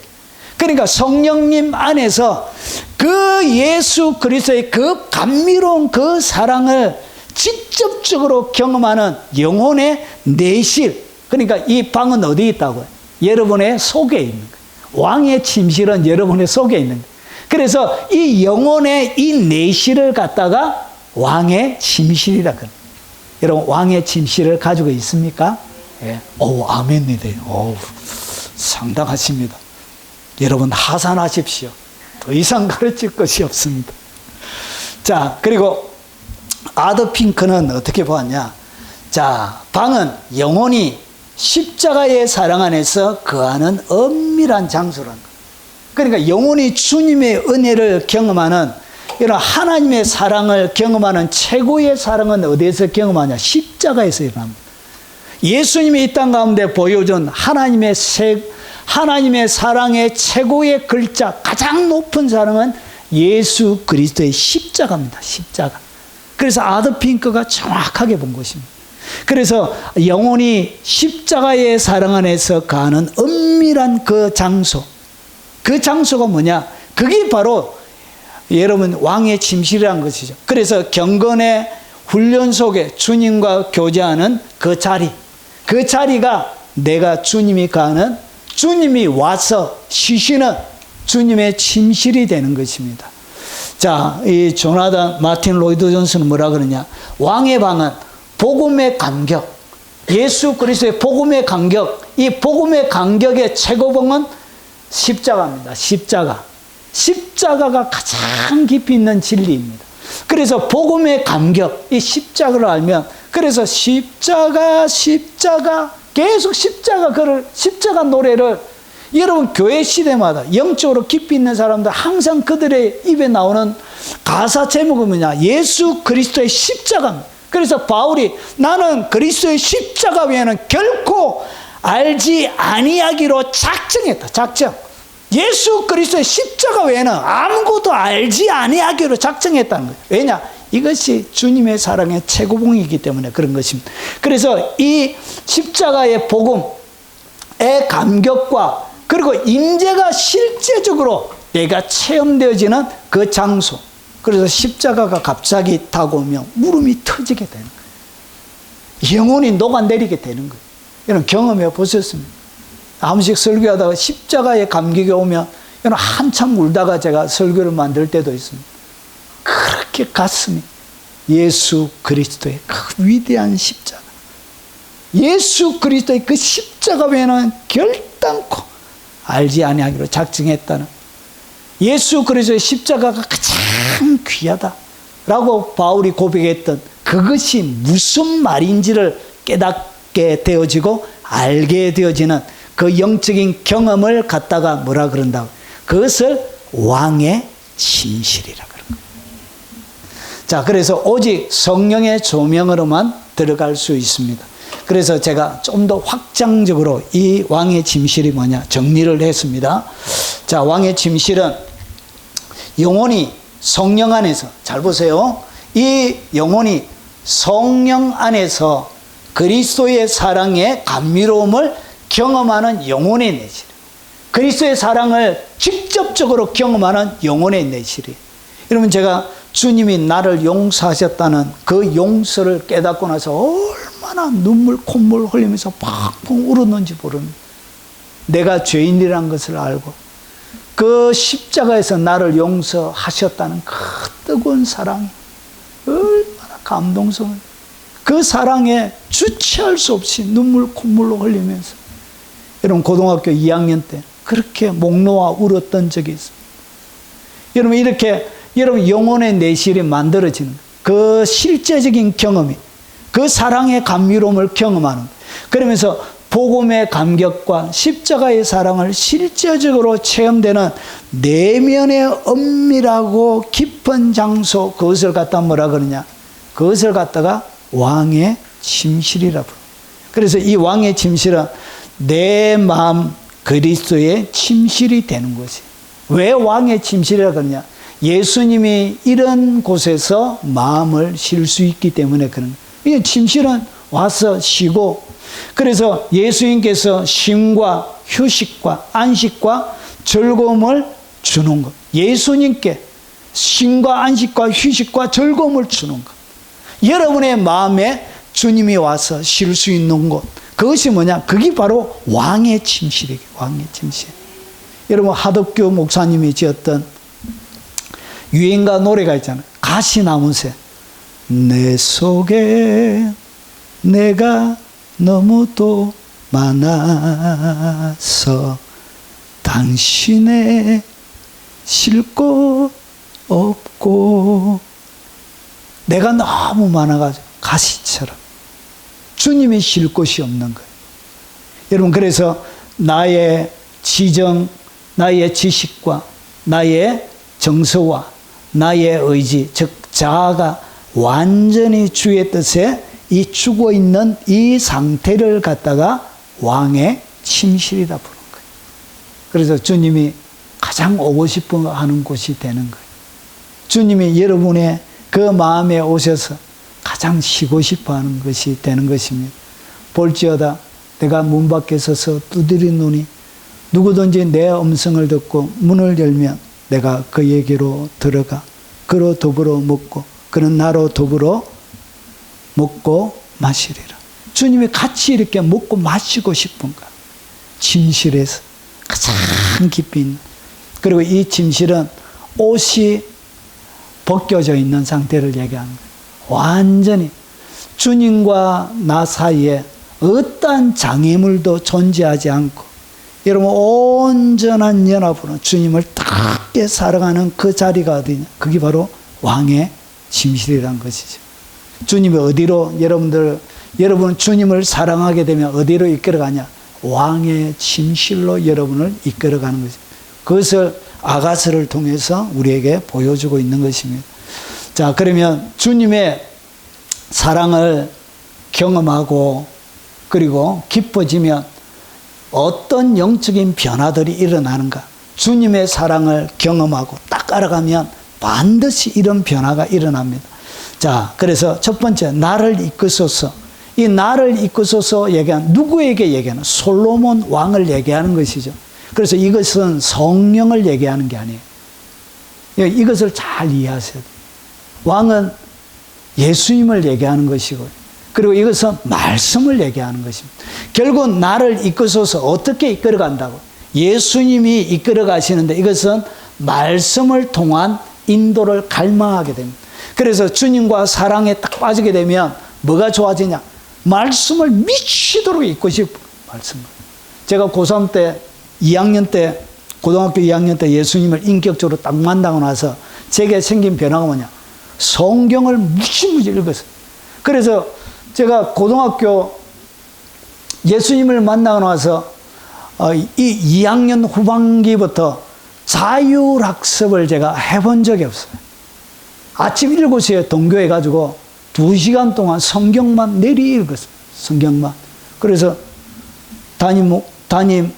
그러니까 성령님 안에서 그 예수 그리스도의 그 감미로운 그 사랑을 직접적으로 경험하는 영혼의 내실. 그러니까 이 방은 어디 있다고요? 여러분의 속에 있는 거예요. 왕의 침실은 여러분의 속에 있는 거예요. 그래서 이 영혼의 이 내실을 갖다가 왕의 침실이라 그래요. 여러분, 왕의 침실을 가지고 있습니까? 예. 오, 아멘이래요. 오, 상당하십니다. 여러분, 하산하십시오. 더 이상 가르칠 것이 없습니다. 자, 그리고 아더 핑크는 어떻게 보았냐? 자, 방은 영혼이 십자가의 사랑 안에서 거하는 엄밀한 장소란 것. 그러니까 영혼이 주님의 은혜를 경험하는 이런 하나님의 사랑을 경험하는 최고의 사랑은 어디에서 경험하냐? 십자가에서 일어납니다. 예수님이 이 땅 가운데 보여준 하나님의 사랑의 최고의 글자, 가장 높은 사랑은 예수 그리스도의 십자가입니다. 십자가. 그래서 아더 핑크가 정확하게 본 것입니다. 그래서 영혼이 십자가의 사랑 안에서 가는 엄밀한 그 장소, 그 장소가 뭐냐? 그게 바로 여러분 왕의 침실이라는 것이죠. 그래서 경건의 훈련 속에 주님과 교제하는 그 자리, 그 자리가 내가 주님이 가는, 주님이 와서 쉬시는 주님의 침실이 되는 것입니다. 자, 이 조나단 마틴 로이드 존스는 뭐라 그러냐? 왕의 방은 복음의 감격, 예수 그리스도의 복음의 감격, 이 복음의 감격의 최고봉은 십자가입니다. 십자가. 십자가가 가장 깊이 있는 진리입니다. 그래서 복음의 감격, 이 십자가를 알면, 그래서 십자가 계속 십자가 노래를 여러분 교회 시대마다 영적으로 깊이 있는 사람들 항상 그들의 입에 나오는 가사 제목은 뭐냐? 예수 그리스도의 십자가입니다. 그래서 바울이 나는 그리스도의 십자가 외에는 결코 알지 아니하기로 작정했다. 작정. 예수 그리스도의 십자가 외에는 아무것도 알지 아니하기로 작정했다는 거예요. 왜냐? 이것이 주님의 사랑의 최고봉이기 때문에 그런 것입니다. 그래서 이 십자가의 복음의 감격과 그리고 임재가 실제적으로 내가 체험되어지는 그 장소. 그래서 십자가가 갑자기 다가오면 물음이 터지게 되는 거예요. 영혼이 녹아내리게 되는 거예요. 이런 경험해 보셨습니다. 한 번씩 설교하다가 십자가의 감격이 오면 한참 울다가 제가 설교를 만들 때도 있습니다. 그렇게 가슴이 예수 그리스도의 그 위대한 십자가, 예수 그리스도의 그 십자가 외에는 결단코 알지 아니하기로 작정했다는, 예수 그리스도의 십자가가 가장 귀하다라고 바울이 고백했던 그것이 무슨 말인지를 깨닫게 되어지고 알게 되어지는 그 영적인 경험을 갖다가 뭐라 그런다고? 그것을 왕의 침실이라 그런 거예요. 자, 그래서 오직 성령의 조명으로만 들어갈 수 있습니다. 그래서 제가 좀 더 확장적으로 이 왕의 침실이 뭐냐 정리를 했습니다. 자, 왕의 침실은 영혼이 성령 안에서, 잘 보세요. 이 영혼이 성령 안에서 그리스도의 사랑의 감미로움을 경험하는 영혼의 내실. 그리스도의 사랑을 직접적으로 경험하는 영혼의 내실이. 여러분, 제가 주님이 나를 용서하셨다는 그 용서를 깨닫고 나서 얼마나 눈물 콧물 흘리면서 팍팍 울었는지 모릅니다. 내가 죄인이라는 것을 알고 그 십자가에서 나를 용서하셨다는 그 뜨거운 사랑이 얼마나 감동스러운, 그 사랑에 주체할 수 없이 눈물 콧물로 흘리면서 여러분, 고등학교 2학년 때 그렇게 목 놓아 울었던 적이 있습니다. 여러분, 이렇게 여러분 영혼의 내실이 만들어지는 그 실제적인 경험이, 그 사랑의 감미로움을 경험하는, 그러면서 복음의 감격과 십자가의 사랑을 실제적으로 체험되는 내면의 엄밀하고 깊은 장소, 그것을 갖다 뭐라 그러냐, 그것을 갖다가 왕의 침실이라 부릅니다. 그래서 이 왕의 침실은 내 마음 그리스도의 침실이 되는 것이. 왜 왕의 침실이라 그러냐, 예수님이 이런 곳에서 마음을 쉴 수 있기 때문에 그런 거예요. 이 침실은 와서 쉬고, 그래서 예수님께서 쉼과 휴식과 안식과 즐거움을 주는 것. 예수님께 쉼과 안식과 휴식과 즐거움을 주는 것. 여러분의 마음에 주님이 와서 쉴 수 있는 곳. 그것이 뭐냐? 그게 바로 왕의 침실이에요. 왕의 침실. 여러분, 하덕규 목사님이 지었던 유행가 노래가 있잖아요. 가시나무새. 내 속에 내가 너무도 많아서 당신의 쉴 곳 없고, 내가 너무 많아가지고 가시처럼 주님이 쉴 곳이 없는 거예요. 여러분, 그래서 나의 지정, 나의 지식과 나의 정서와 나의 의지, 즉 자아가 완전히 주의 뜻에 이 죽어 있는 이 상태를 갖다가 왕의 침실이라 부르는 거예요. 그래서 주님이 가장 오고 싶어 하는 곳이 되는 거예요. 주님이 여러분의 그 마음에 오셔서 가장 쉬고 싶어 하는 것이 되는 것입니다. 볼지어다 내가 문 밖에 서서 두드리노니 누구든지 내 음성을 듣고 문을 열면 내가 그에게로 들어가 그로 더불어 먹고 그는 나로 더불어 먹고 마시리라. 주님이 같이 이렇게 먹고 마시고 싶은 거야. 침실에서 가장 깊이 있는. 그리고 이 침실은 옷이 벗겨져 있는 상태를 얘기하는 거예요. 완전히 주님과 나 사이에 어떠한 장애물도 존재하지 않고, 여러분, 온전한 연합으로 주님을 따뜻하게 살아가는 그 자리가 어디냐? 그게 바로 왕의 침실이란 것이죠. 주님이 어디로, 여러분 주님을 사랑하게 되면 어디로 이끌어가냐? 왕의 침실로 여러분을 이끌어가는 것이죠. 그것을 아가서를 통해서 우리에게 보여주고 있는 것입니다. 자, 그러면 주님의 사랑을 경험하고 그리고 기뻐지면 어떤 영적인 변화들이 일어나는가? 주님의 사랑을 경험하고 딱 알아가면 반드시 이런 변화가 일어납니다. 자, 그래서 첫 번째, 나를 이끄소서. 이 나를 이끄소서 얘기하는, 누구에게 얘기하는? 솔로몬 왕을 얘기하는 것이죠. 그래서 이것은 성령을 얘기하는 게 아니에요. 이것을 잘 이해하셔야 돼요. 왕은 예수님을 얘기하는 것이고, 그리고 이것은 말씀을 얘기하는 것입니다. 결국 나를 이끄소서. 어떻게 이끌어간다고? 예수님이 이끌어 가시는데 이것은 말씀을 통한 인도를 갈망하게 됩니다. 그래서 주님과 사랑에 딱 빠지게 되면 뭐가 좋아지냐? 말씀을 미치도록 잊고 싶어. 말씀을. 제가 고3 때, 2학년 때, 고등학교 2학년 때 예수님을 인격적으로 딱 만나고 나서 제게 생긴 변화가 뭐냐? 성경을 무지무지 읽었어요. 그래서 제가 고등학교 예수님을 만나고 나서 이 2학년 후반기부터 자율학습을 제가 해본 적이 없어요. 아침 7시에 동교해 가지고 2시간 동안 성경만 내리 읽었어요. 성경만. 그래서 담임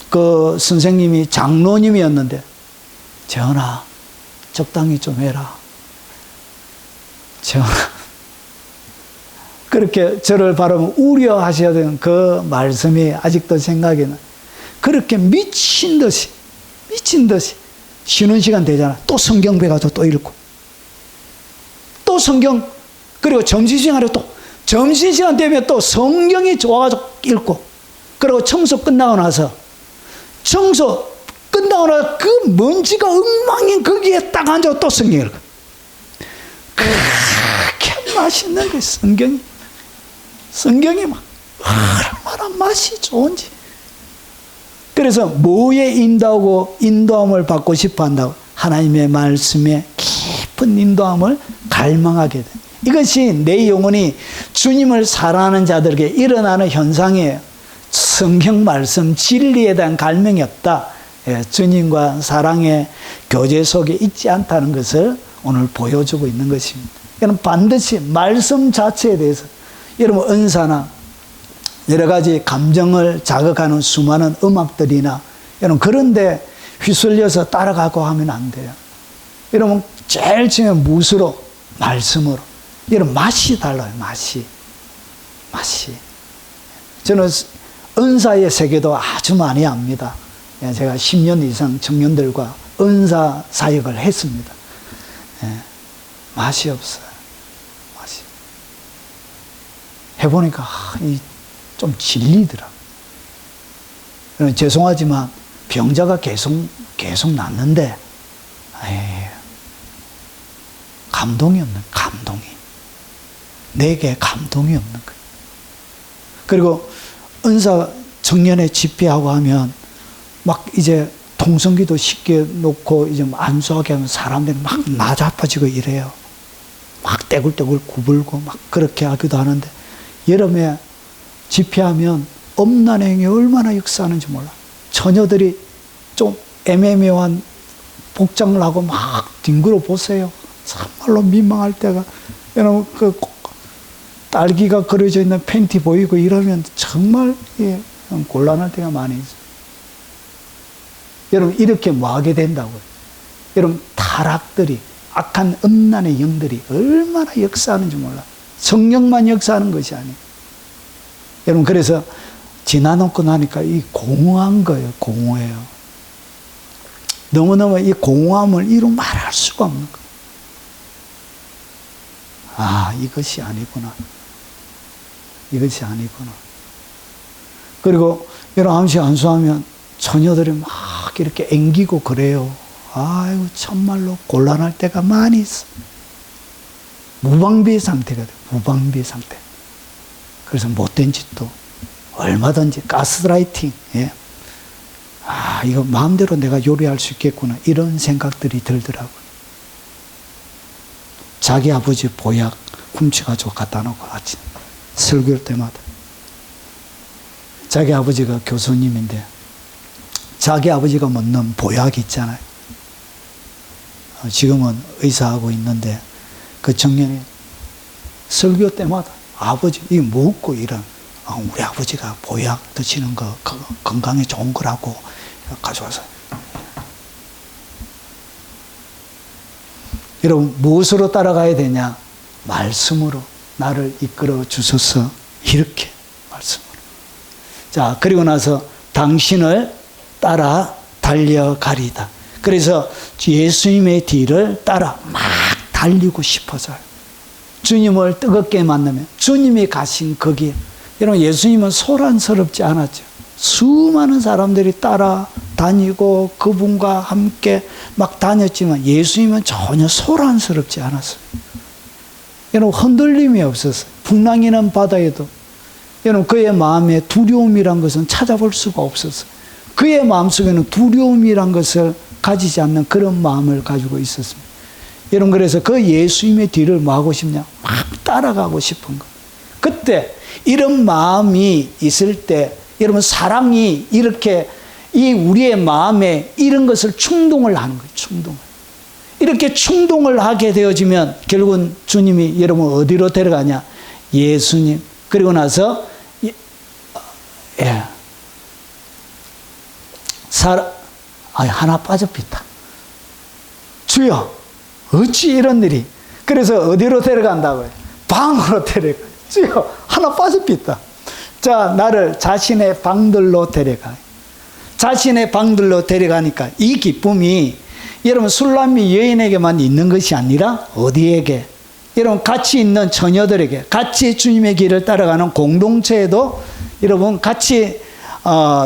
그 선생님이 장로님이었는데, 재현아 적당히 좀 해라. 재현아 그렇게 저를 바라보면 우려하셔야 되는 그 말씀이 아직도 생각이 나. 그렇게 미친 듯이 쉬는 시간 되잖아. 또 성경 배가서 또 읽고. 또 성경, 그리고 점심시간에 또, 점심시간 되면 또 성경이 좋아가지고 읽고. 그리고 청소 끝나고 나서 그 먼지가 엉망인 거기에 딱 앉아 또 성경 읽고. 그렇게 맛있는 게 성경이 막 얼마나 맛이 좋은지. 그래서 뭐에 인도함을 받고 싶어 한다고? 하나님의 말씀에 깊은 인도함을 갈망하게 돼. 이것이 내 영혼이 주님을 사랑하는 자들에게 일어나는 현상이에요. 성경 말씀 진리에 대한 갈망이 없다. 주님과 사랑의 교제 속에 있지 않다는 것을 오늘 보여주고 있는 것입니다. 여러분 반드시 말씀 자체에 대해서 여러분 은사나 여러 가지 감정을 자극하는 수많은 음악들이나 여러분 그런데 휘둘려서 따라가고 하면 안 돼요. 여러분 제일 중요한 무엇으로? 말씀으로. 여러분 맛이 달라요. 맛이. 저는 은사의 세계도 아주 많이 압니다. 제가 10년 이상 청년들과 은사 사역을 했습니다. 맛이 없어요. 해보니까 좀 질리더라. 죄송하지만 병자가 계속 낫는데 감동이 없는, 내게 감동이 없는 거예요. 그리고 은사 청년회 집회하고 하면 막 이제 통성기도 쉽게 놓고 이제 안수하게 하면 사람들이 막 나자빠지고 이래요. 막 떼굴떼굴 구불고 막 그렇게 하기도 하는데 여름에 집회하면 엄난행이 얼마나 역사하는지 몰라. 처녀들이 좀 애매모호한 복장을 하고 막 뒹굴어 보세요. 참말로 민망할 때가. 여러분 그 딸기가 그려져 있는 팬티 보이고 이러면 정말 곤란할 때가 많이 있어요. 여러분 이렇게 뭐 하게 된다고요? 여러분 타락들이, 악한 음란의 영들이 얼마나 역사하는지 몰라. 성령만 역사하는 것이 아니에요. 여러분 그래서 지나놓고 나니까 이 공허한 거예요. 공허해요. 너무너무 이 공허함을 이루 말할 수가 없는 거예요. 아, 이것이 아니구나. 그리고 여러분 한시 안수하면 처녀들이 막 이렇게 앵기고 그래요. 아이고 참말로 곤란할 때가 많이 있어. 무방비 상태가 돼. 무방비 상태. 그래서 못된 짓도 얼마든지 가스라이팅. 아, 이거 마음대로 내가 요리할 수 있겠구나. 이런 생각들이 들더라고요. 자기 아버지 보약 훔쳐가지고 갖다 놓고 아침 설교할 때마다. 자기 아버지가 교수님인데 자기 아버지가 먹는 보약 있잖아요. 지금은 의사하고 있는데 그 청년이 설교 때마다 아버지 이거 먹고 이런 우리 아버지가 보약 드시는 거 건강에 좋은 거라고 가져와서. 여러분 무엇으로 따라가야 되냐? 말씀으로 나를 이끌어 주소서. 이렇게 말씀으로. 자, 그리고 나서 당신을 따라 달려가리다. 그래서 예수님의 뒤를 따라 막 달리고 싶어서요. 주님을 뜨겁게 만나면 주님이 가신 거기에. 여러분 예수님은 소란스럽지 않았죠. 수많은 사람들이 따라다니고 그분과 함께 막 다녔지만 예수님은 전혀 소란스럽지 않았어요. 여러분 흔들림이 없었어요. 풍랑이는 바다에도 여러분 그의 마음에 두려움이란 것은 찾아볼 수가 없었어요. 그의 마음속에는 두려움이란 것을 가지지 않는 그런 마음을 가지고 있었습니다. 여러분 그래서 그 예수님의 뒤를 뭐 하고 싶냐? 막 따라가고 싶은 거. 그때 이런 마음이 있을 때 여러분 사랑이 이렇게 이 우리의 마음에 이런 것을 충동을 하는 거예요. 충동을. 이렇게 충동을 하게 되어지면 결국은 주님이 여러분 어디로 데려가냐? 예수님. 그리고 나서 하나 빠져있다. 주여 어찌 이런 일이. 그래서 어디로 데려간다고요? 방으로 데려가요. 주여, 하나 빠져있다. 자, 나를 자신의 방들로 데려가요. 자신의 방들로 데려가니까 이 기쁨이 여러분 술람미 여인에게만 있는 것이 아니라 어디에게? 여러분 같이 있는 처녀들에게, 같이 주님의 길을 따라가는 공동체에도 여러분 같이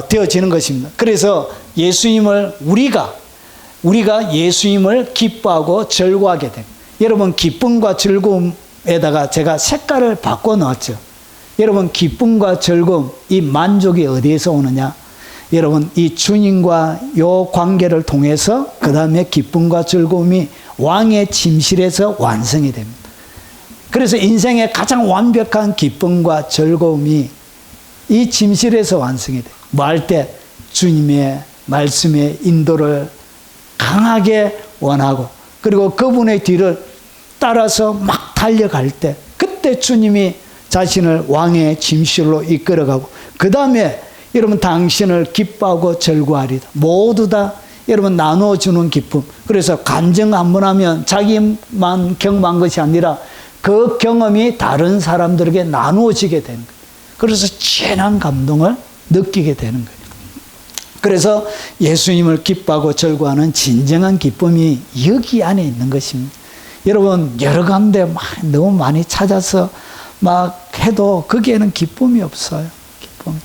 되어지는 것입니다. 그래서 예수님을 우리가 예수님을 기뻐하고 즐거워하게 됩니다. 여러분 기쁨과 즐거움에다가 제가 색깔을 바꿔 넣었죠. 여러분 기쁨과 즐거움, 이 만족이 어디에서 오느냐? 여러분 이 주님과 요 관계를 통해서 그 다음에 기쁨과 즐거움이 왕의 침실에서 완성이 됩니다. 그래서 인생의 가장 완벽한 기쁨과 즐거움이 이 침실에서 완성이 돼요. 뭐 할 때? 주님의 말씀의 인도를 강하게 원하고 그리고 그분의 뒤를 따라서 막 달려갈 때 그때 주님이 자신을 왕의 침실로 이끌어가고 그 다음에 여러분 당신을 기뻐하고 즐거워하리다. 모두 다 여러분 나눠주는 기쁨. 그래서 간증 한 번 하면 자기만 경험한 것이 아니라 그 경험이 다른 사람들에게 나누어지게 되는 거예요. 그래서 진한 감동을 느끼게 되는 거예요. 그래서 예수님을 기뻐하고 즐거워하는 진정한 기쁨이 여기 안에 있는 것입니다. 여러분 여러 가운데 너무 많이 찾아서 막 해도 거기에는 기쁨이 없어요. 기쁨.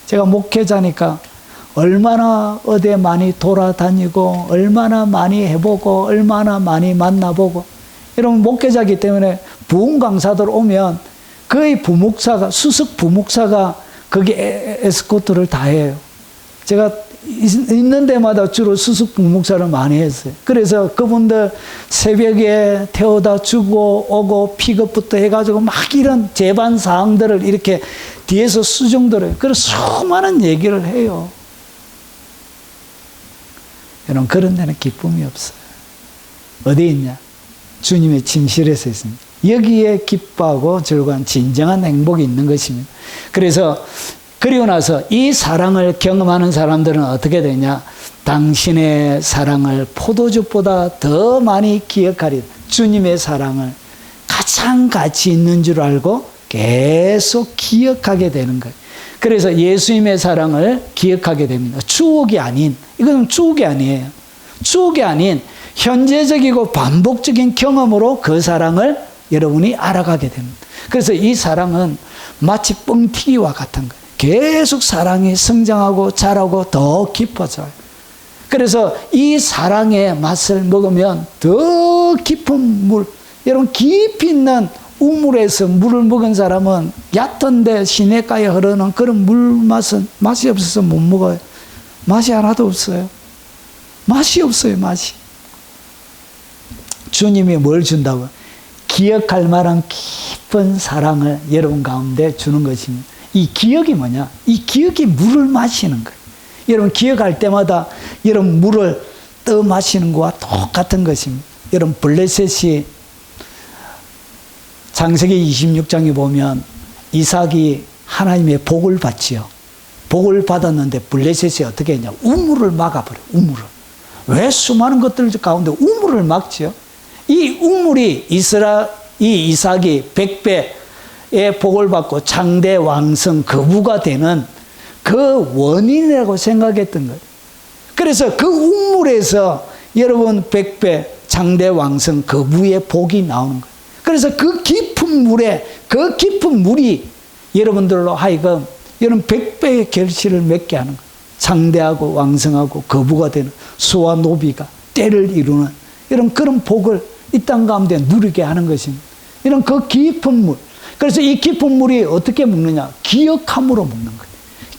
제가 목회자니까 얼마나 어디에 많이 돌아다니고 얼마나 많이 해보고 얼마나 많이 만나보고 여러분 목회자이기 때문에 부흥 강사들 오면 거의 부목사가 수석 부목사가 거기 에스코트를 다 해요. 제가 있는 데마다 주로 수석 부목사를 많이 했어요. 그래서 그분들 새벽에 태워다 주고 오고 픽업부터 해가지고 막 이런 제반 사항들을 이렇게 뒤에서 수정들어요. 그래서 수많은 얘기를 해요. 여러분 그런 데는 기쁨이 없어요. 어디 있냐? 주님의 침실에서 있습니다. 여기에 기뻐하고 즐거운 진정한 행복이 있는 것입니다. 그리고 나서 이 사랑을 경험하는 사람들은 어떻게 되냐? 당신의 사랑을 포도주보다 더 많이 기억하리. 주님의 사랑을 가장 가치 있는 줄 알고 계속 기억하게 되는 거예요. 그래서 예수님의 사랑을 기억하게 됩니다. 추억이 아닌, 이건 추억이 아니에요. 추억이 아닌 현재적이고 반복적인 경험으로 그 사랑을 여러분이 알아가게 됩니다. 그래서 이 사랑은 마치 뻥튀기와 같은 거예요. 계속 사랑이 성장하고 자라고 더 깊어져요. 그래서 이 사랑의 맛을 먹으면 더 깊은 물, 여러분 깊이 있는 우물에서 물을 먹은 사람은 얕은데 시냇가에 흐르는 그런 물 맛은 맛이 없어서 못 먹어요. 맛이 하나도 없어요. 맛이 없어요, 맛이. 주님이 뭘 준다고? 기억할 만한 깊은 사랑을 여러분 가운데 주는 것입니다. 이 기억이 뭐냐? 이 기억이 물을 마시는 거예요. 여러분 기억할 때마다 여러분 물을 떠 마시는 것과 똑같은 것입니다. 여러분 블레셋이 창세기 26장에 보면 이삭이 하나님의 복을 받지요. 복을 받았는데 블레셋이 어떻게 했냐? 우물을 막아버려. 우물을. 왜 수많은 것들 가운데 우물을 막지요? 이 우물이 이 이삭이 100배의 복을 받고 장대 왕성 거부가 되는 그 원인이라고 생각했던 거예요. 그래서 그 우물에서 여러분 100배 장대 왕성 거부의 복이 나오는 거예요. 그래서 그 깊은 물이 여러분들로 하여금 여러분 100배의 결실을 맺게 하는 거예요. 장대하고 왕성하고 거부가 되는 소와 노비가 때를 이루는 이런 그런 복을 이 땅 가운데 누리게 하는 것입니다. 이런 그 깊은 물. 그래서 이 깊은 물이 어떻게 먹느냐? 기억함으로 먹는 거예요.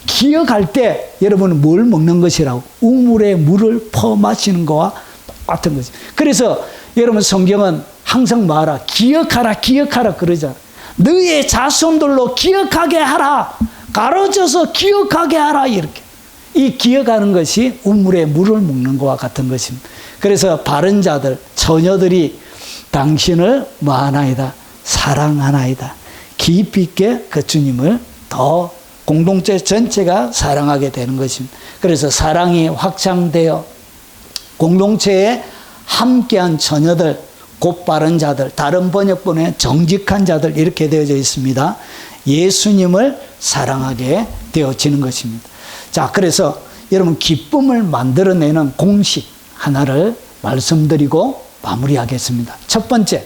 기억할 때 여러분은 뭘 먹는 것이라고? 우물의 물을 퍼마시는 것과 똑같은 거죠. 그래서 여러분 성경은 항상 말하라. 기억하라, 기억하라 그러잖아. 너의 자손들로 기억하게 하라. 가로져서 기억하게 하라. 이렇게. 이 기억하는 것이 우물의 물을 먹는 것과 같은 것입니다. 그래서 바른 자들, 처녀들이 당신을 뭐하나이다? 사랑하나이다. 깊이 있게 그 주님을 더 공동체 전체가 사랑하게 되는 것입니다. 그래서 사랑이 확장되어 공동체에 함께한 처녀들, 곧바른 자들, 다른 번역본에 정직한 자들 이렇게 되어져 있습니다. 예수님을 사랑하게 되어지는 것입니다. 자, 그래서 여러분 기쁨을 만들어내는 공식 하나를 말씀드리고 마무리하겠습니다. 첫 번째,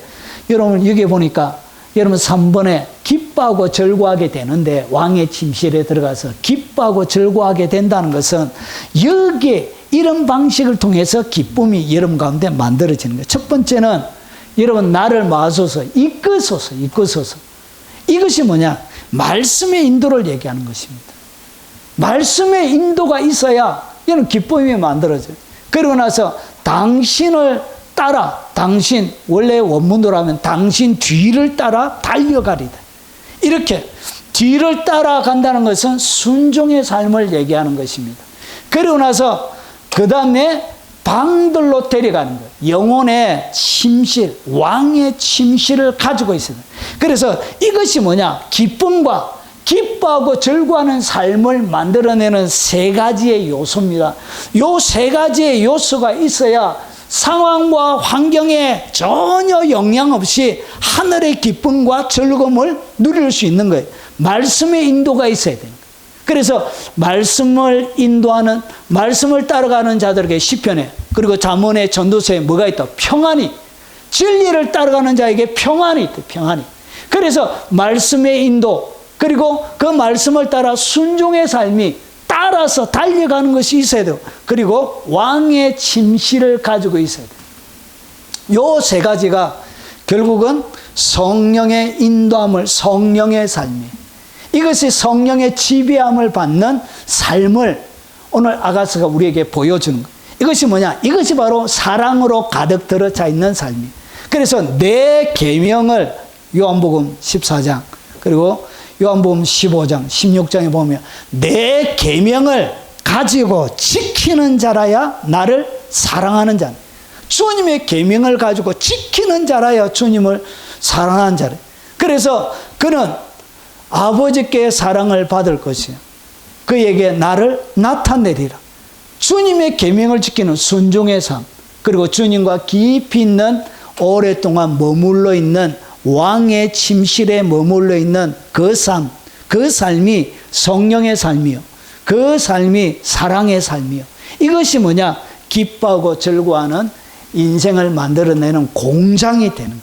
여러분 여기 보니까 여러분 3번에 기뻐하고 즐거워하게 되는데 왕의 침실에 들어가서 기뻐하고 즐거워하게 된다는 것은 여기에 이런 방식을 통해서 기쁨이 여러분 가운데 만들어지는 거예요. 첫 번째는 여러분 나를 마소서 이끄소서 이것이 뭐냐? 말씀의 인도를 얘기하는 것입니다. 말씀의 인도가 있어야 이런 기쁨이 만들어져요. 그러고 나서 당신을 따라, 당신 원래 원문으로 하면 당신 뒤를 따라 달려가리다. 이렇게 뒤를 따라간다는 것은 순종의 삶을 얘기하는 것입니다. 그러고 나서 그 다음에 방들로 데려가는 거예요. 영혼의 침실, 왕의 침실을 가지고 있어요. 그래서 이것이 뭐냐? 기쁨과 기뻐하고 즐거워하는 삶을 만들어내는 세 가지의 요소입니다. 요 세 가지의 요소가 있어야 상황과 환경에 전혀 영향 없이 하늘의 기쁨과 즐거움을 누릴 수 있는 거예요. 말씀의 인도가 있어야 됩니다. 그래서 말씀을 인도하는, 말씀을 따라가는 자들에게 시편에, 그리고 잠언의 전도서에 뭐가 있다? 평안이, 진리를 따라가는 자에게 평안이 있다. 평안이. 그래서 말씀의 인도, 그리고 그 말씀을 따라 순종의 삶이 따라서 달려가는 것이 있어야 돼요. 그리고 왕의 침실을 가지고 있어야 돼요. 요 세 가지가 결국은 성령의 인도함을, 성령의 삶이, 이것이 성령의 지배함을 받는 삶을 오늘 아가서가 우리에게 보여주는 거예요. 이것이 뭐냐? 이것이 바로 사랑으로 가득 들어차 있는 삶이에요. 그래서 내 계명을 요한복음 14장 그리고 요한복음 15장, 16장에 보면 내 계명을 가지고 지키는 자라야 나를 사랑하는 자라. 주님의 계명을 가지고 지키는 자라야 주님을 사랑하는 자라. 그래서 그는 아버지께 사랑을 받을 것이요, 그에게 나를 나타내리라. 주님의 계명을 지키는 순종의 삶, 그리고 주님과 깊이 있는 오랫동안 머물러 있는 왕의 침실에 머물러 있는 그 삶, 그 삶이 성령의 삶이요, 그 삶이 사랑의 삶이요. 이것이 뭐냐? 기뻐하고 즐거워하는 인생을 만들어내는 공장이 되는 거예요.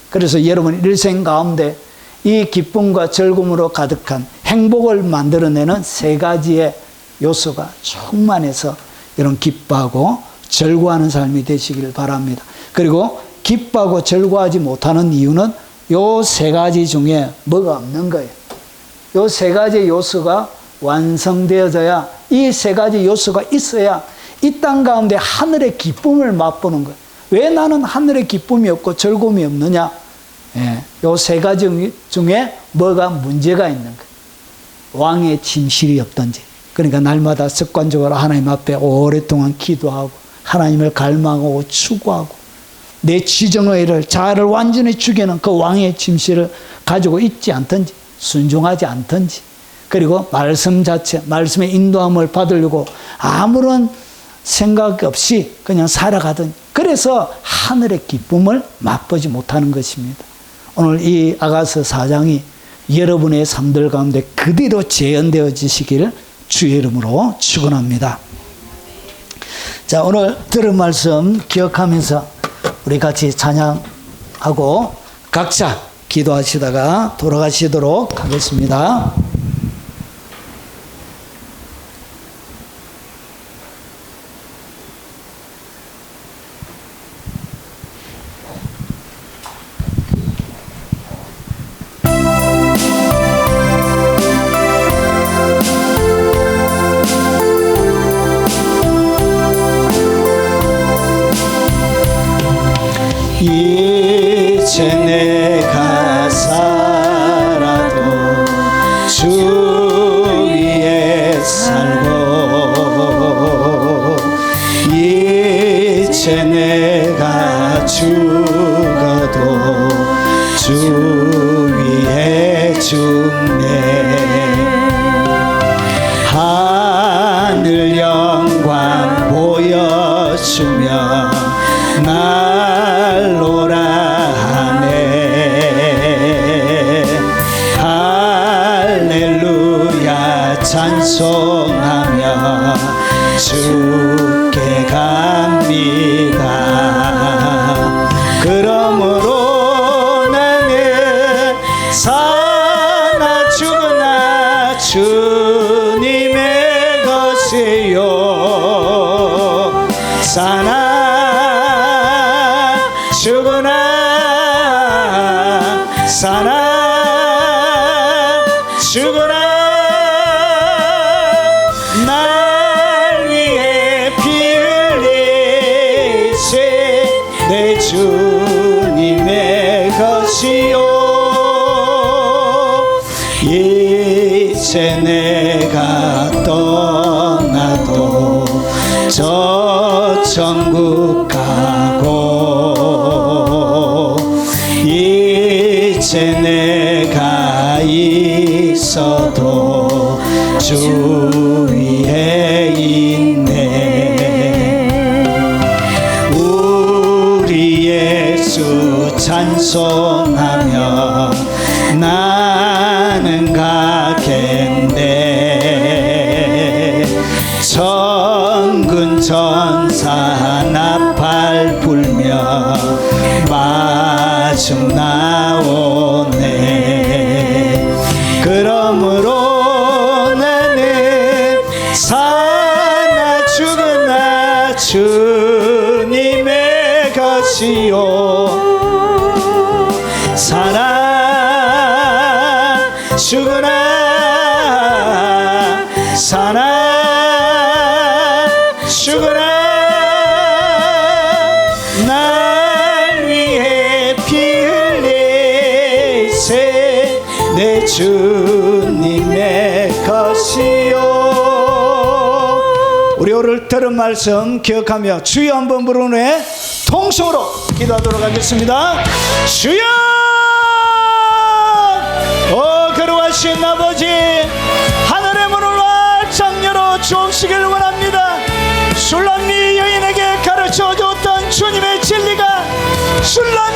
그래서 여러분 일생 가운데 이 기쁨과 즐거움으로 가득한 행복을 만들어내는 세 가지의 요소가 충만해서 여러분 기뻐하고 즐거워하는 삶이 되시길 바랍니다. 그리고 기뻐하고 즐거워하지 못하는 이유는 요 세 가지 중에 뭐가 없는 거예요. 요 세 가지 요소가 완성되어져야, 이 세 가지 요소가 있어야 이 땅 가운데 하늘의 기쁨을 맛보는 거예요. 왜 나는 하늘의 기쁨이 없고 즐거움이 없느냐? 요 세 가지 중에 뭐가 문제가 있는 거예요. 왕의 침실이 없던지. 그러니까 날마다 습관적으로 하나님 앞에 오랫동안 기도하고 하나님을 갈망하고 추구하고 내 지정의를, 자아를 완전히 죽이는 그 왕의 침실을 가지고 있지 않던지, 순종하지 않던지, 그리고 말씀 자체, 말씀의 인도함을 받으려고 아무런 생각 없이 그냥 살아가던, 그래서 하늘의 기쁨을 맛보지 못하는 것입니다. 오늘 이 아가서 4장이 여러분의 삶들 가운데 그대로 재현되어지시기를 주의 이름으로 축원합니다. 자, 오늘 들은 말씀 기억하면서 우리 같이 찬양하고 각자 기도하시다가 돌아가시도록 하겠습니다. 이제 내가 살아도 주 위에 살고, 이제 내가 죽어도 주 위에 죽네. 하늘 영광 보여주며 날 놀아 죽으나 사나 죽으나 날 위해 피 흘리신 내 주님의 것이요 이제 내가 떠나도 저 천국 가고 이제 내가 있어도 주 위에 있네 우리 예수 찬송하며 나는 가겠네 천군 천사 나팔 불며 마중 나오네 그러므로 나는 사나 죽으나 주님의 것이요 사나 죽으나 사나 죽으나 날 위해 피 흘리세 내 주님의 것이요 우리 오늘 들은 말씀 기억하며 주여 한번 부른 후에 통성으로 기도하도록 하겠습니다. 주여 거룩하신 아버지 하늘의 문을 활짝 열어 주옵시길 원합니다. 술람리 여인에게 가르쳐 줬던 주님의 진리가 술람